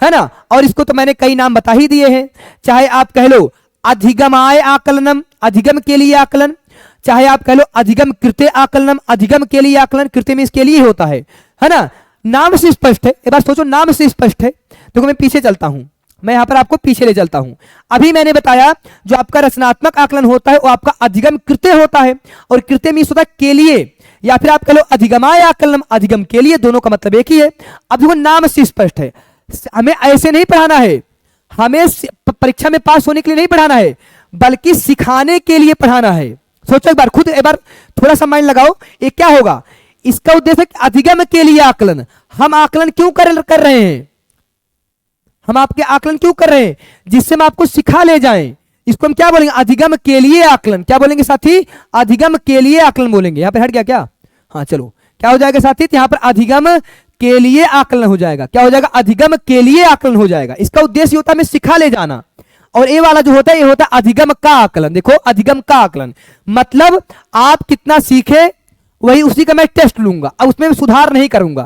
ना। और इसको तो मैंने कई नाम बता ही दिए हैं, चाहे आप कह लो अधिगमाय आकलनम, अधिगम के लिए आकलन, चाहे आप कह लो अधिगम कृत्य आकलनम, अधिगम के लिए आकलन, कृत्य में इसके लिए होता है ना। नाम से स्पष्ट है, एक बार सोचो, नाम से स्पष्ट है। देखो मैं पीछे चलता हूं, मैं यहां पर आपको पीछे ले चलता हूं। अभी मैंने बताया जो आपका रचनात्मक आकलन होता है वो आपका अधिगम कृत्य होता है, और कृत्य में होता है के लिए, या फिर आप कह लो अधिगमाय आकलनम, अधिगम के लिए, दोनों का मतलब एक ही है। अब देखो नाम से स्पष्ट है, हमें ऐसे नहीं पढ़ाना है, हमें परीक्षा में पास होने के लिए नहीं पढ़ाना है, बल्कि सिखाने के लिए पढ़ाना है। सोचो एक बार, खुद एक बार थोड़ा सा माइंड लगाओ, ये क्या होगा? इसका उद्देश्य अधिगम के लिए आकलन। हम आकलन क्यों कर रहे हैं? हम आपके आकलन क्यों कर रहे हैं? जिससे हम आपको सिखा ले जाएं। इसको हम क्या बोलेंगे? अधिगम के लिए आकलन। क्या बोलेंगे साथी? अधिगम के लिए आकलन बोलेंगे। यहां पर हट गया क्या? हाँ चलो, क्या हो जाएगा साथी? यहां पर अधिगम के लिए आकलन हो जाएगा। क्या हो जाएगा? अधिगम के लिए आकलन हो जाएगा। इसका उद्देश्य होता है हमें सिखा ले जाना। और ये वाला जो होता है, ये होता है अधिगम का आकलन। देखो अधिगम का आकलन मतलब आप कितना सीखे वही, उसी का मैं टेस्ट लूंगा, अब उसमें सुधार नहीं करूंगा।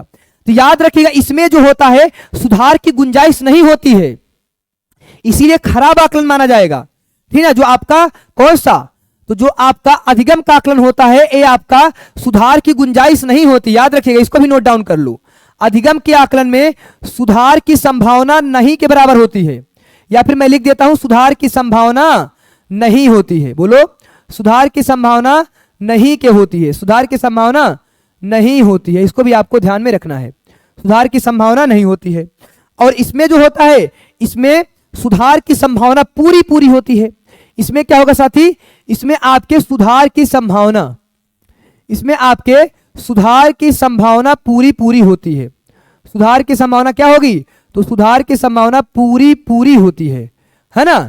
तो याद रखिएगा, इसमें जो होता है सुधार की गुंजाइश नहीं होती है, इसीलिए खराब आकलन माना जाएगा। ठीक है ना। जो आपका कौन सा, तो जो आपका अधिगम का आकलन होता है, ये आपका सुधार की गुंजाइश नहीं होती। याद रखिएगा, इसको भी नोट डाउन कर लो। अधिगम के आकलन में सुधार की संभावना नहीं के बराबर होती है, या फिर मैं लिख देता हूं सुधार की संभावना नहीं होती है। बोलो, सुधार की संभावना नहीं के होती है, सुधार की संभावना नहीं होती है। इसको भी आपको ध्यान में रखना है, सुधार की संभावना नहीं होती है। और इसमें जो होता है, इसमें सुधार की संभावना पूरी पूरी होती है। इसमें क्या होगा साथी? इसमें आपके सुधार की संभावना, इसमें आपके सुधार की संभावना पूरी पूरी होती है। सुधार की संभावना क्या होगी? तो सुधार की संभावना पूरी पूरी होती है ना,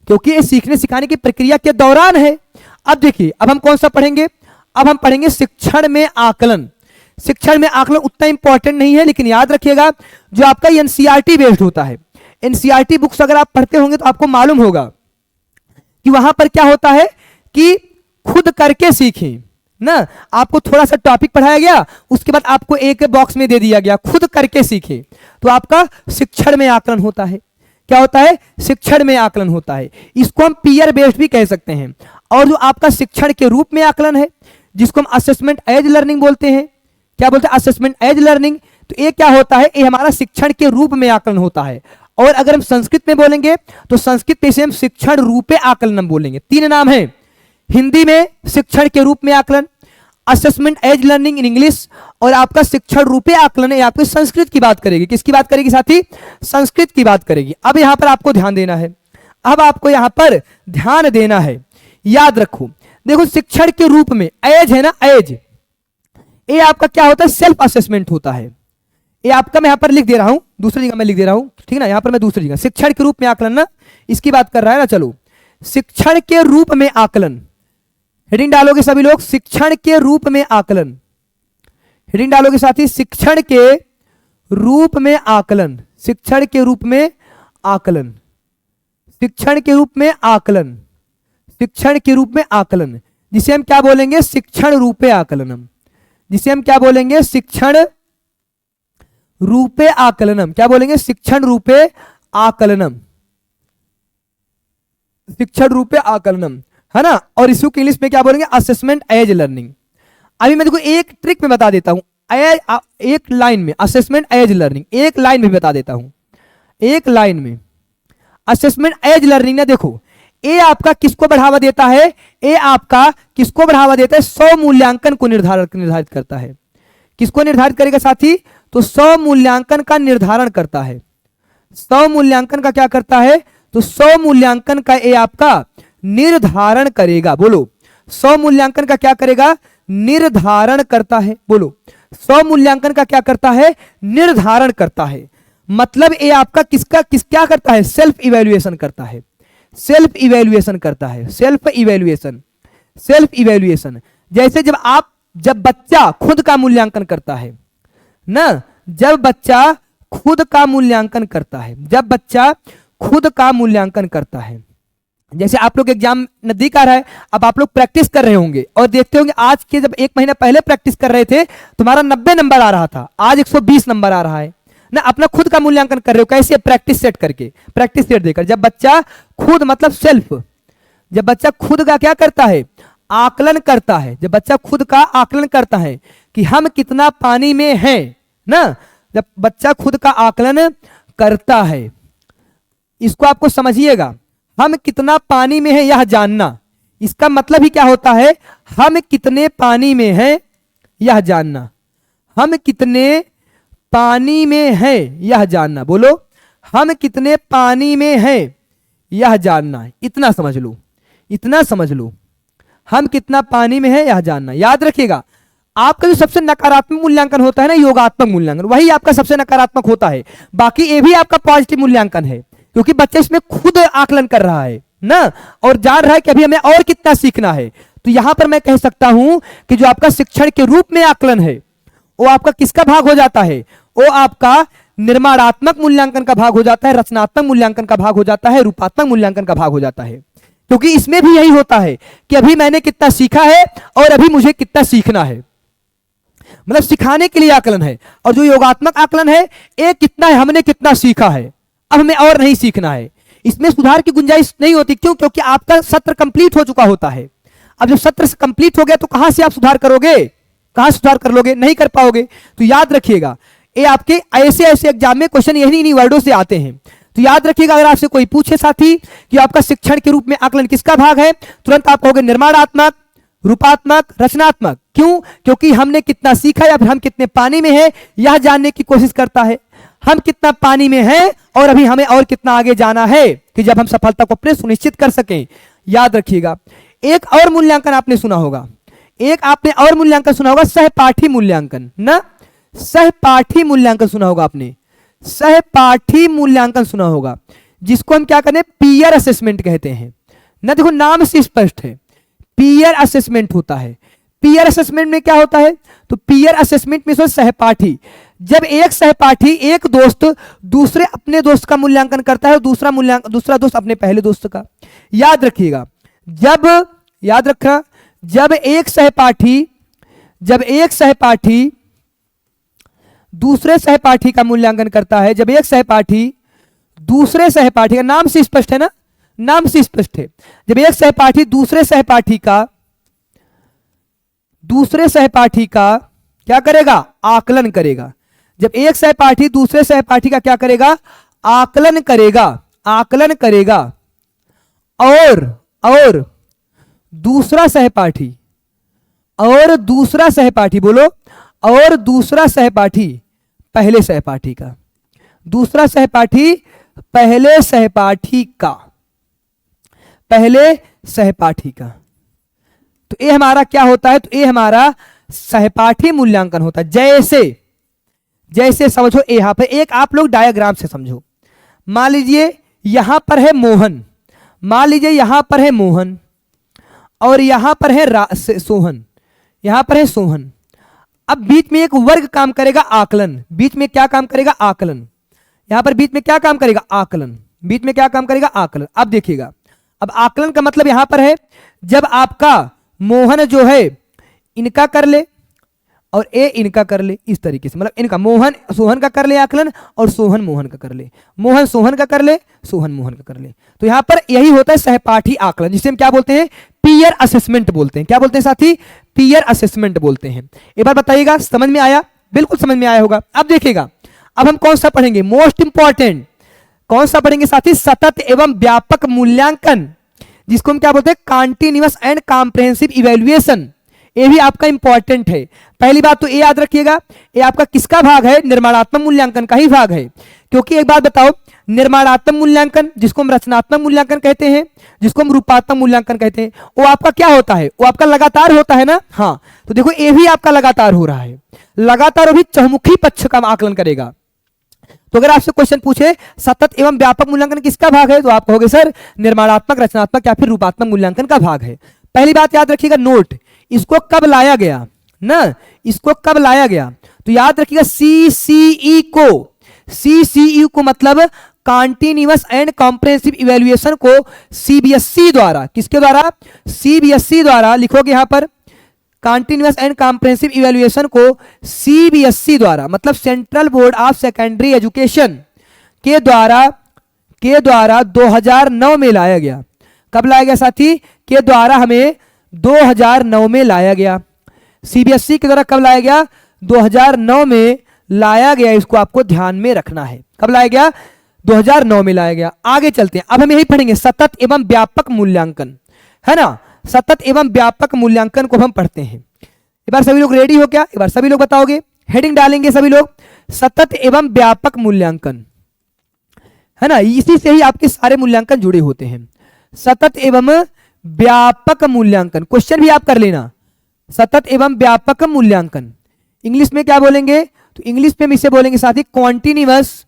क्योंकि ये सीखने सिखाने की प्रक्रिया के दौरान है। अब देखिए, अब हम कौन सा पढ़ेंगे? अब हम पढ़ेंगे शिक्षण में आकलन। शिक्षण में आकलन उतना इंपॉर्टेंट नहीं है, लेकिन याद रखिएगा जो आपका एनसीईआरटी बेस्ड होता है, एनसीईआरटी बुक्स अगर आप पढ़ते होंगे तो आपको मालूम होगा कि वहां पर क्या होता है कि खुद करके सीखें ना। आपको थोड़ा सा टॉपिक पढ़ाया गया, उसके बाद आपको एक बॉक्स में दे दिया गया खुद करके सीखें, तो आपका शिक्षण में आकलन होता है। क्या होता है? शिक्षण में आकलन होता है। इसको हम पीयर बेस्ड भी कह सकते हैं। और जो आपका शिक्षण के रूप में आकलन है, जिसको हम असेसमेंट एज लर्निंग बोलते हैं। क्या बोलते हैं? Assessment as learning. तो ये क्या होता है? ये हमारा शिक्षण के रूप में आकलन होता है। और अगर हम संस्कृत में बोलेंगे तो संस्कृत पे से हम शिक्षण रूपे आकलन बोलेंगे। तीन नाम है, हिंदी में शिक्षण के रूप में आकलन, assessment as learning in English, और आपका शिक्षण रूपे आकलन है आपको संस्कृत की बात करेगी। किसकी बात करेगी साथी? संस्कृत की बात करेगी। अब यहां पर आपको ध्यान देना है, अब आपको यहां पर ध्यान देना है। याद रखो, देखो शिक्षण के रूप में एज है ना, एज, ये आपका क्या होता है? सेल्फ असेसमेंट होता है। ये आपका मैं यहां पर लिख दे रहा हूं, दूसरी जगह मैं लिख दे रहा हूं, ठीक है ना। यहां पर मैं दूसरी जगह शिक्षण के रूप में आकलन ना, इसकी बात कर रहा है ना। चलो, शिक्षण के रूप में आकलन, हेडिंग डालोगे सभी लोग, शिक्षण के रूप में आकलन। हेडिंग डालोगे साथी, शिक्षण के रूप में आकलन, शिक्षण के रूप में आकलन, शिक्षण के रूप में आकलन, शिक्षण के रूप में आकलन, जिसे हम क्या बोलेंगे? शिक्षण रूपे आकलनम, जिसे हम क्या बोलेंगे? शिक्षण रूपे आकलनम। क्या बोलेंगे? शिक्षण रूपे आकलनम, शिक्षण रूपे आकलनम, है ना। और इसको इंग्लिश में क्या बोलेंगे? Assessment as learning. अभी मैं देखो एक ट्रिक में बता देता हूं, एक लाइन में असेसमेंट एज लर्निंग, एक लाइन में बता देता हूं, एक लाइन में असेसमेंट एज लर्निंग ना। देखो, ये आपका किसको बढ़ावा देता है? ये आपका किसको बढ़ावा देता है? 100 मूल्यांकन को निर्धारित करता है। किसको निर्धारित करेगा साथी? तो 100 मूल्यांकन का निर्धारण करता है। 100 मूल्यांकन का क्या करता है? तो 100 मूल्यांकन का ये आपका निर्धारण करेगा। बोलो, 100 मूल्यांकन का क्या करेगा? निर्धारण करता है। बोलो, 100 मूल्यांकन का क्या करता है? निर्धारण करता है। मतलब ये आपका क्या करता है? सेल्फ इवैल्यूएशन करता है, सेल्फ इवैल्यूएशन करता है, सेल्फ इवैल्यूएशन, सेल्फ इवैल्यूएशन। जैसे जब बच्चा खुद का मूल्यांकन करता है ना, जब बच्चा खुद का मूल्यांकन करता है, जब बच्चा खुद का मूल्यांकन करता है, जैसे आप लोग एग्जाम नजदीक आ रहा है, अब आप लोग प्रैक्टिस कर रहे होंगे और देखते होंगे आज के जब 1 महीना पहले प्रैक्टिस कर रहे थे तुम्हारा 90 नंबर आ रहा था, आज 120 नंबर आ रहा है ना। अपना खुद का मूल्यांकन कर रहे हो कैसे? प्रैक्टिस सेट करके, प्रैक्टिस सेट देकर। जब बच्चा खुद मतलब सेल्फ, जब बच्चा खुद का क्या करता है? आकलन करता है। जब बच्चा खुद का आकलन करता है कि हम कितना पानी में हैं ना, जब बच्चा खुद का आकलन करता है, इसको आपको समझिएगा, हम कितना पानी में है यह जानना, इसका मतलब ही क्या होता है? हम कितने पानी में हैं यह जानना, हम कितने पानी में हैं यह जानना। बोलो, हम कितने पानी में हैं यह जानना। इतना समझ लो, इतना समझ लो, हम कितना पानी में है यह जानना। याद रखिएगा, आपका जो सबसे नकारात्मक मूल्यांकन होता है ना, योगात्मक मूल्यांकन, वही आपका सबसे नकारात्मक होता है। बाकी ये भी आपका पॉजिटिव मूल्यांकन है, क्योंकि बच्चा इसमें खुद आकलन कर रहा है ना, और जान रहा है कि अभी हमें और कितना सीखना है। तो यहां पर मैं कह सकता हूं कि जो आपका शिक्षण के रूप में आकलन है, वो आपका किसका भाग हो जाता है? वो आपका निर्माणात्मक मूल्यांकन का भाग हो जाता है, रचनात्मक मूल्यांकन का भाग हो जाता है, रूपात्मक मूल्यांकन का भाग हो जाता है। क्योंकि इसमें भी यही होता है कि अभी मैंने कितना सीखा है और अभी मुझे कितना सीखना है, मतलब सिखाने के लिए आकलन है। और जो योगात्मक आकलन है, एक कितना है, हमने कितना सीखा है, अब हमें और नहीं सीखना है। इसमें सुधार की गुंजाइश नहीं होती। क्यों? क्योंकि आपका सत्र कंप्लीट हो चुका होता है। अब जब सत्र कंप्लीट हो गया तो कहां से आप सुधार करोगे? कहां सुधार कर लोगे? नहीं कर पाओगे। तो याद रखिएगा, ये आपके ऐसे ऐसे एग्जाम में क्वेश्चन यही नहीं वर्डों से आते हैं। तो याद रखिएगा, अगर आपसे कोई पूछे साथी कि आपका शिक्षण के रूप में आकलन किसका भाग है, तुरंत आप कहोगे निर्माणात्मक, रूपात्मक, रचनात्मक। क्यों? क्योंकि हमने कितना सीखा या फिर हम कितने पानी में हैं यह जानने की कोशिश करता है। हम कितना पानी में हैं और अभी हमें और कितना आगे जाना है, कि जब हम सफलता को अपने सुनिश्चित कर सकें। याद रखिएगा, एक और मूल्यांकन आपने सुना होगा, एक आपने और मूल्यांकन सुना होगा, सहपाठी मूल्यांकन ना। सहपाठी मूल्यांकन सुना होगा आपने, सहपाठी मूल्यांकन सुना होगा, जिसको हम क्या कहते हैं? पीयर असेसमेंट कहते हैं ना। देखो, नाम से स्पष्ट है, पीयर असेसमेंट होता है। पीयर असेसमेंट में क्या होता है? तो पीयर असेसमेंट में सहपाठी, जब एक सहपाठी, एक दोस्त दूसरे अपने दोस्त का मूल्यांकन करता है, दूसरा दोस्त अपने पहले दोस्त का। याद रखिएगा, याद रखना, जब एक सहपाठी दूसरे सहपाठी का मूल्यांकन करता है, जब एक सहपाठी दूसरे सहपाठी का, नाम से स्पष्ट है ना, नाम से स्पष्ट है, जब एक सहपाठी दूसरे सहपाठी का क्या करेगा? आकलन करेगा। जब एक सहपाठी दूसरे सहपाठी का क्या करेगा? आकलन करेगा, आकलन करेगा। और दूसरा सहपाठी बोलो, और दूसरा सहपाठी पहले सहपाठी का, दूसरा सहपाठी पहले सहपाठी का। तो ये हमारा क्या होता है? तो ये हमारा सहपाठी मूल्यांकन होता है। जैसे समझो, यहां पर एक आप लोग डायग्राम से समझो। मान लीजिए यहां पर है मोहन, मान लीजिए यहां पर है मोहन और यहां पर है सोहन, यहां पर है सोहन। अब बीच में एक वर्ग काम करेगा, आकलन। बीच में क्या काम करेगा? आकलन। यहां पर बीच में क्या काम करेगा? आकलन। बीच में क्या काम करेगा? आकलन। अब देखिएगा, अब आकलन का मतलब यहां पर है, जब आपका मोहन जो है इनका कर ले और ए इनका कर ले, इस तरीके से, मतलब इनका मोहन सोहन का कर ले आकलन और सोहन मोहन का कर ले, मोहन सोहन का कर ले, सोहन मोहन का कर ले। तो यहां पर यही होता है सहपाठी आकलन, जिसे हम क्या बोलते हैं? पीयर असेसमेंट बोलते हैं। क्या बोलते हैं साथी? पीयर असेसमेंट बोलते हैं। एक बार बताइएगा, समझ में आया? बिल्कुल समझ में आया होगा। अब देखिएगा, अब हम कौन सा पढ़ेंगे? मोस्ट इंपॉर्टेंट कौन सा पढ़ेंगे साथी? सतत एवं व्यापक मूल्यांकन, जिसको हम क्या बोलते हैं? Continuous and comprehensive evaluation. ये भी आपका इंपॉर्टेंट है। पहली बात तो ये याद रखिएगा, ये आपका किसका भाग है? निर्माणात्मक मूल्यांकन का ही भाग है। क्योंकि एक बात बताओ, निर्माणात्मक मूल्यांकन, जिसको हम रचनात्मक मूल्यांकन कहते हैं, जिसको हम रूपात्मक मूल्यांकन कहते हैं, वो आपका क्या होता है? वो आपका लगातार होता है ना। हाँ, तो देखो ये भी आपका लगातार हो रहा है, लगातार भी चहुमुखी पक्ष का आकलन करेगा। तो अगर आपसे क्वेश्चन पूछे सतत एवं व्यापक मूल्यांकन किसका भाग है, तो आप कहोगे सर निर्माणात्मक, रचनात्मक या फिर रूपात्मक मूल्यांकन का भाग है। पहली बात याद रखिएगा, नोट, इसको कब लाया गया ना, इसको कब लाया गया? तो याद रखिएगा CCE को मतलब कॉन्टिन्यूअस एंड कॉम्प्रिहेंसिव इवैल्यूएशन को सीबीएसई द्वारा, किसके द्वारा? सीबीएसई द्वारा। लिखोगे यहां पर कॉन्टिन्यूअस एंड कॉम्प्रिहेंसिव इवैल्यूएशन को सीबीएसई द्वारा, मतलब central board of secondary education के द्वारा 2009 में लाया गया। कब लाया गया साथी? के द्वारा हमें 2009 में लाया गया। सीबीएसई के द्वारा कब लाया गया? 2009 में लाया गया। इसको आपको ध्यान में रखना है। कब लाया गया? 2009 में लाया गया। आगे चलते हैं। अब हम यही पढ़ेंगे सतत एवं व्यापक मूल्यांकन, है ना। सतत एवं व्यापक मूल्यांकन को हम पढ़ते हैं। एक बार सभी लोग रेडी हो क्या? एक बार सभी लोग बताओगे, हेडिंग डालेंगे सभी लोग, सतत एवं व्यापक मूल्यांकन, है ना। इसी से ही आपके सारे मूल्यांकन जुड़े होते हैं। सतत एवं व्यापक मूल्यांकन, क्वेश्चन भी आप कर लेना। सतत एवं व्यापक मूल्यांकन इंग्लिश में क्या बोलेंगे? तो इंग्लिश में हम इसे बोलेंगे साथी कॉन्टिन्यूअस।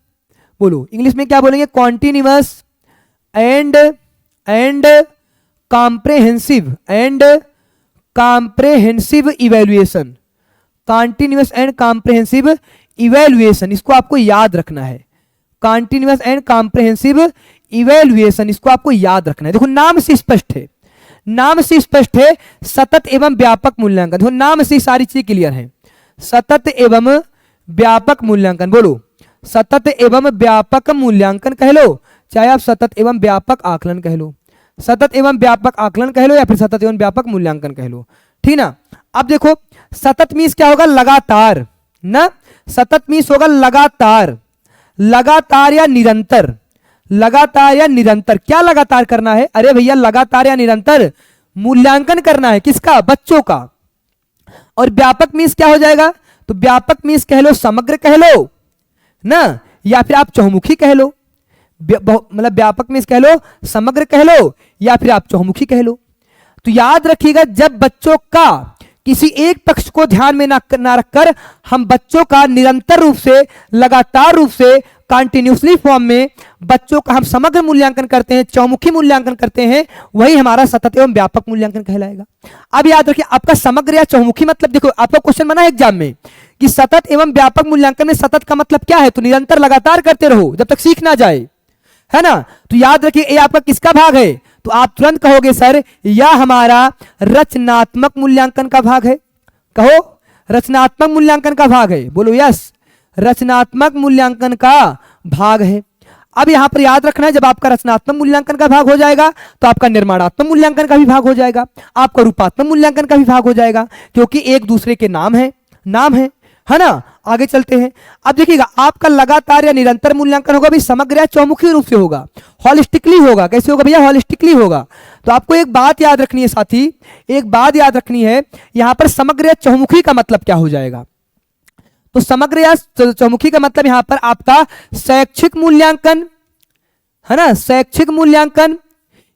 बोलो इंग्लिश में क्या बोलेंगे? Continuous and comprehensive evaluation. Continuous and comprehensive evaluation, इसको आपको याद रखना है। कॉन्टिन्यूअस एंड कॉम्प्रेहेंसिव इवैल्यूएशन, इसको आपको याद रखना है। देखो नाम से स्पष्ट है, नाम से स्पष्ट है सतत एवं व्यापक मूल्यांकन। देखो नाम से सारी चीज क्लियर है। सतत एवं व्यापक मूल्यांकन, बोलो सतत एवं व्यापक मूल्यांकन कह लो, चाहे आप सतत एवं व्यापक आकलन कह लो, सतत एवं व्यापक आकलन कह लो, या फिर सतत एवं व्यापक मूल्यांकन कह लो, ठीक ना। अब देखो सतत मीन्स क्या होगा? लगातार ना। सतत मीन्स होगा लगातार, लगातार या निरंतर। लगातार या निरंतर, क्या लगातार करना है? अरे भैया लगातार या निरंतर मूल्यांकन करना है। किसका? बच्चों का। और व्यापक मीन्स क्या हो जाएगा? तो व्यापक मीन्स कह लो समग्र कह लो ना, या फिर आप चहुमुखी कह लो। मतलब व्यापक मीन्स कह लो समग्र कह लो, या फिर आप चहुमुखी कह लो। तो याद रखिएगा जब बच्चों का किसी एक पक्ष को ध्यान में ना रखकर हम बच्चों का निरंतर रूप से, लगातार रूप से, कंटिन्यूसली फॉर्म में बच्चों का हम समग्र मूल्यांकन करते हैं, चौमुखी मूल्यांकन करते हैं, वही हमारा सतत एवं व्यापक मूल्यांकन कहलाएगा। अब याद रखिए आपका समग्र या चौमुखी मतलब, देखो आपका क्वेश्चन बना है एग्जाम में कि सतत एवं व्यापक मूल्यांकन में सतत का मतलब क्या है? तो निरंतर लगातार करते रहो जब तक सीख ना जाए, है ना। तो याद रखिए ये आपका किसका भाग है? तो आप तुरंत कहोगे सर यह हमारा रचनात्मक मूल्यांकन का भाग है। कहो रचनात्मक मूल्यांकन का भाग है। बोलो यस, रचनात्मक मूल्यांकन का भाग है। अब यहां पर याद रखना है जब आपका रचनात्मक मूल्यांकन का भाग हो जाएगा तो आपका निर्माणात्मक मूल्यांकन का भी भाग हो जाएगा, आपका रूपात्मक मूल्यांकन का भी भाग हो जाएगा, क्योंकि एक दूसरे के नाम है ना। आगे चलते हैं। अब देखिएगा आपका लगातार या निरंतर मूल्यांकन होगा भी समग्र या चौमुखी रूप से होगा, हॉलिस्टिकली होगा। कैसे होगा भैया? हॉलिस्टिकली होगा। तो आपको एक बात याद रखनी है साथी, एक बात याद रखनी है, यहां पर समग्र या चौमुखी का मतलब क्या हो जाएगा? तो समग्र या चौमुखी का मतलब यहां पर आपका शैक्षिक मूल्यांकन, है ना, शैक्षिक मूल्यांकन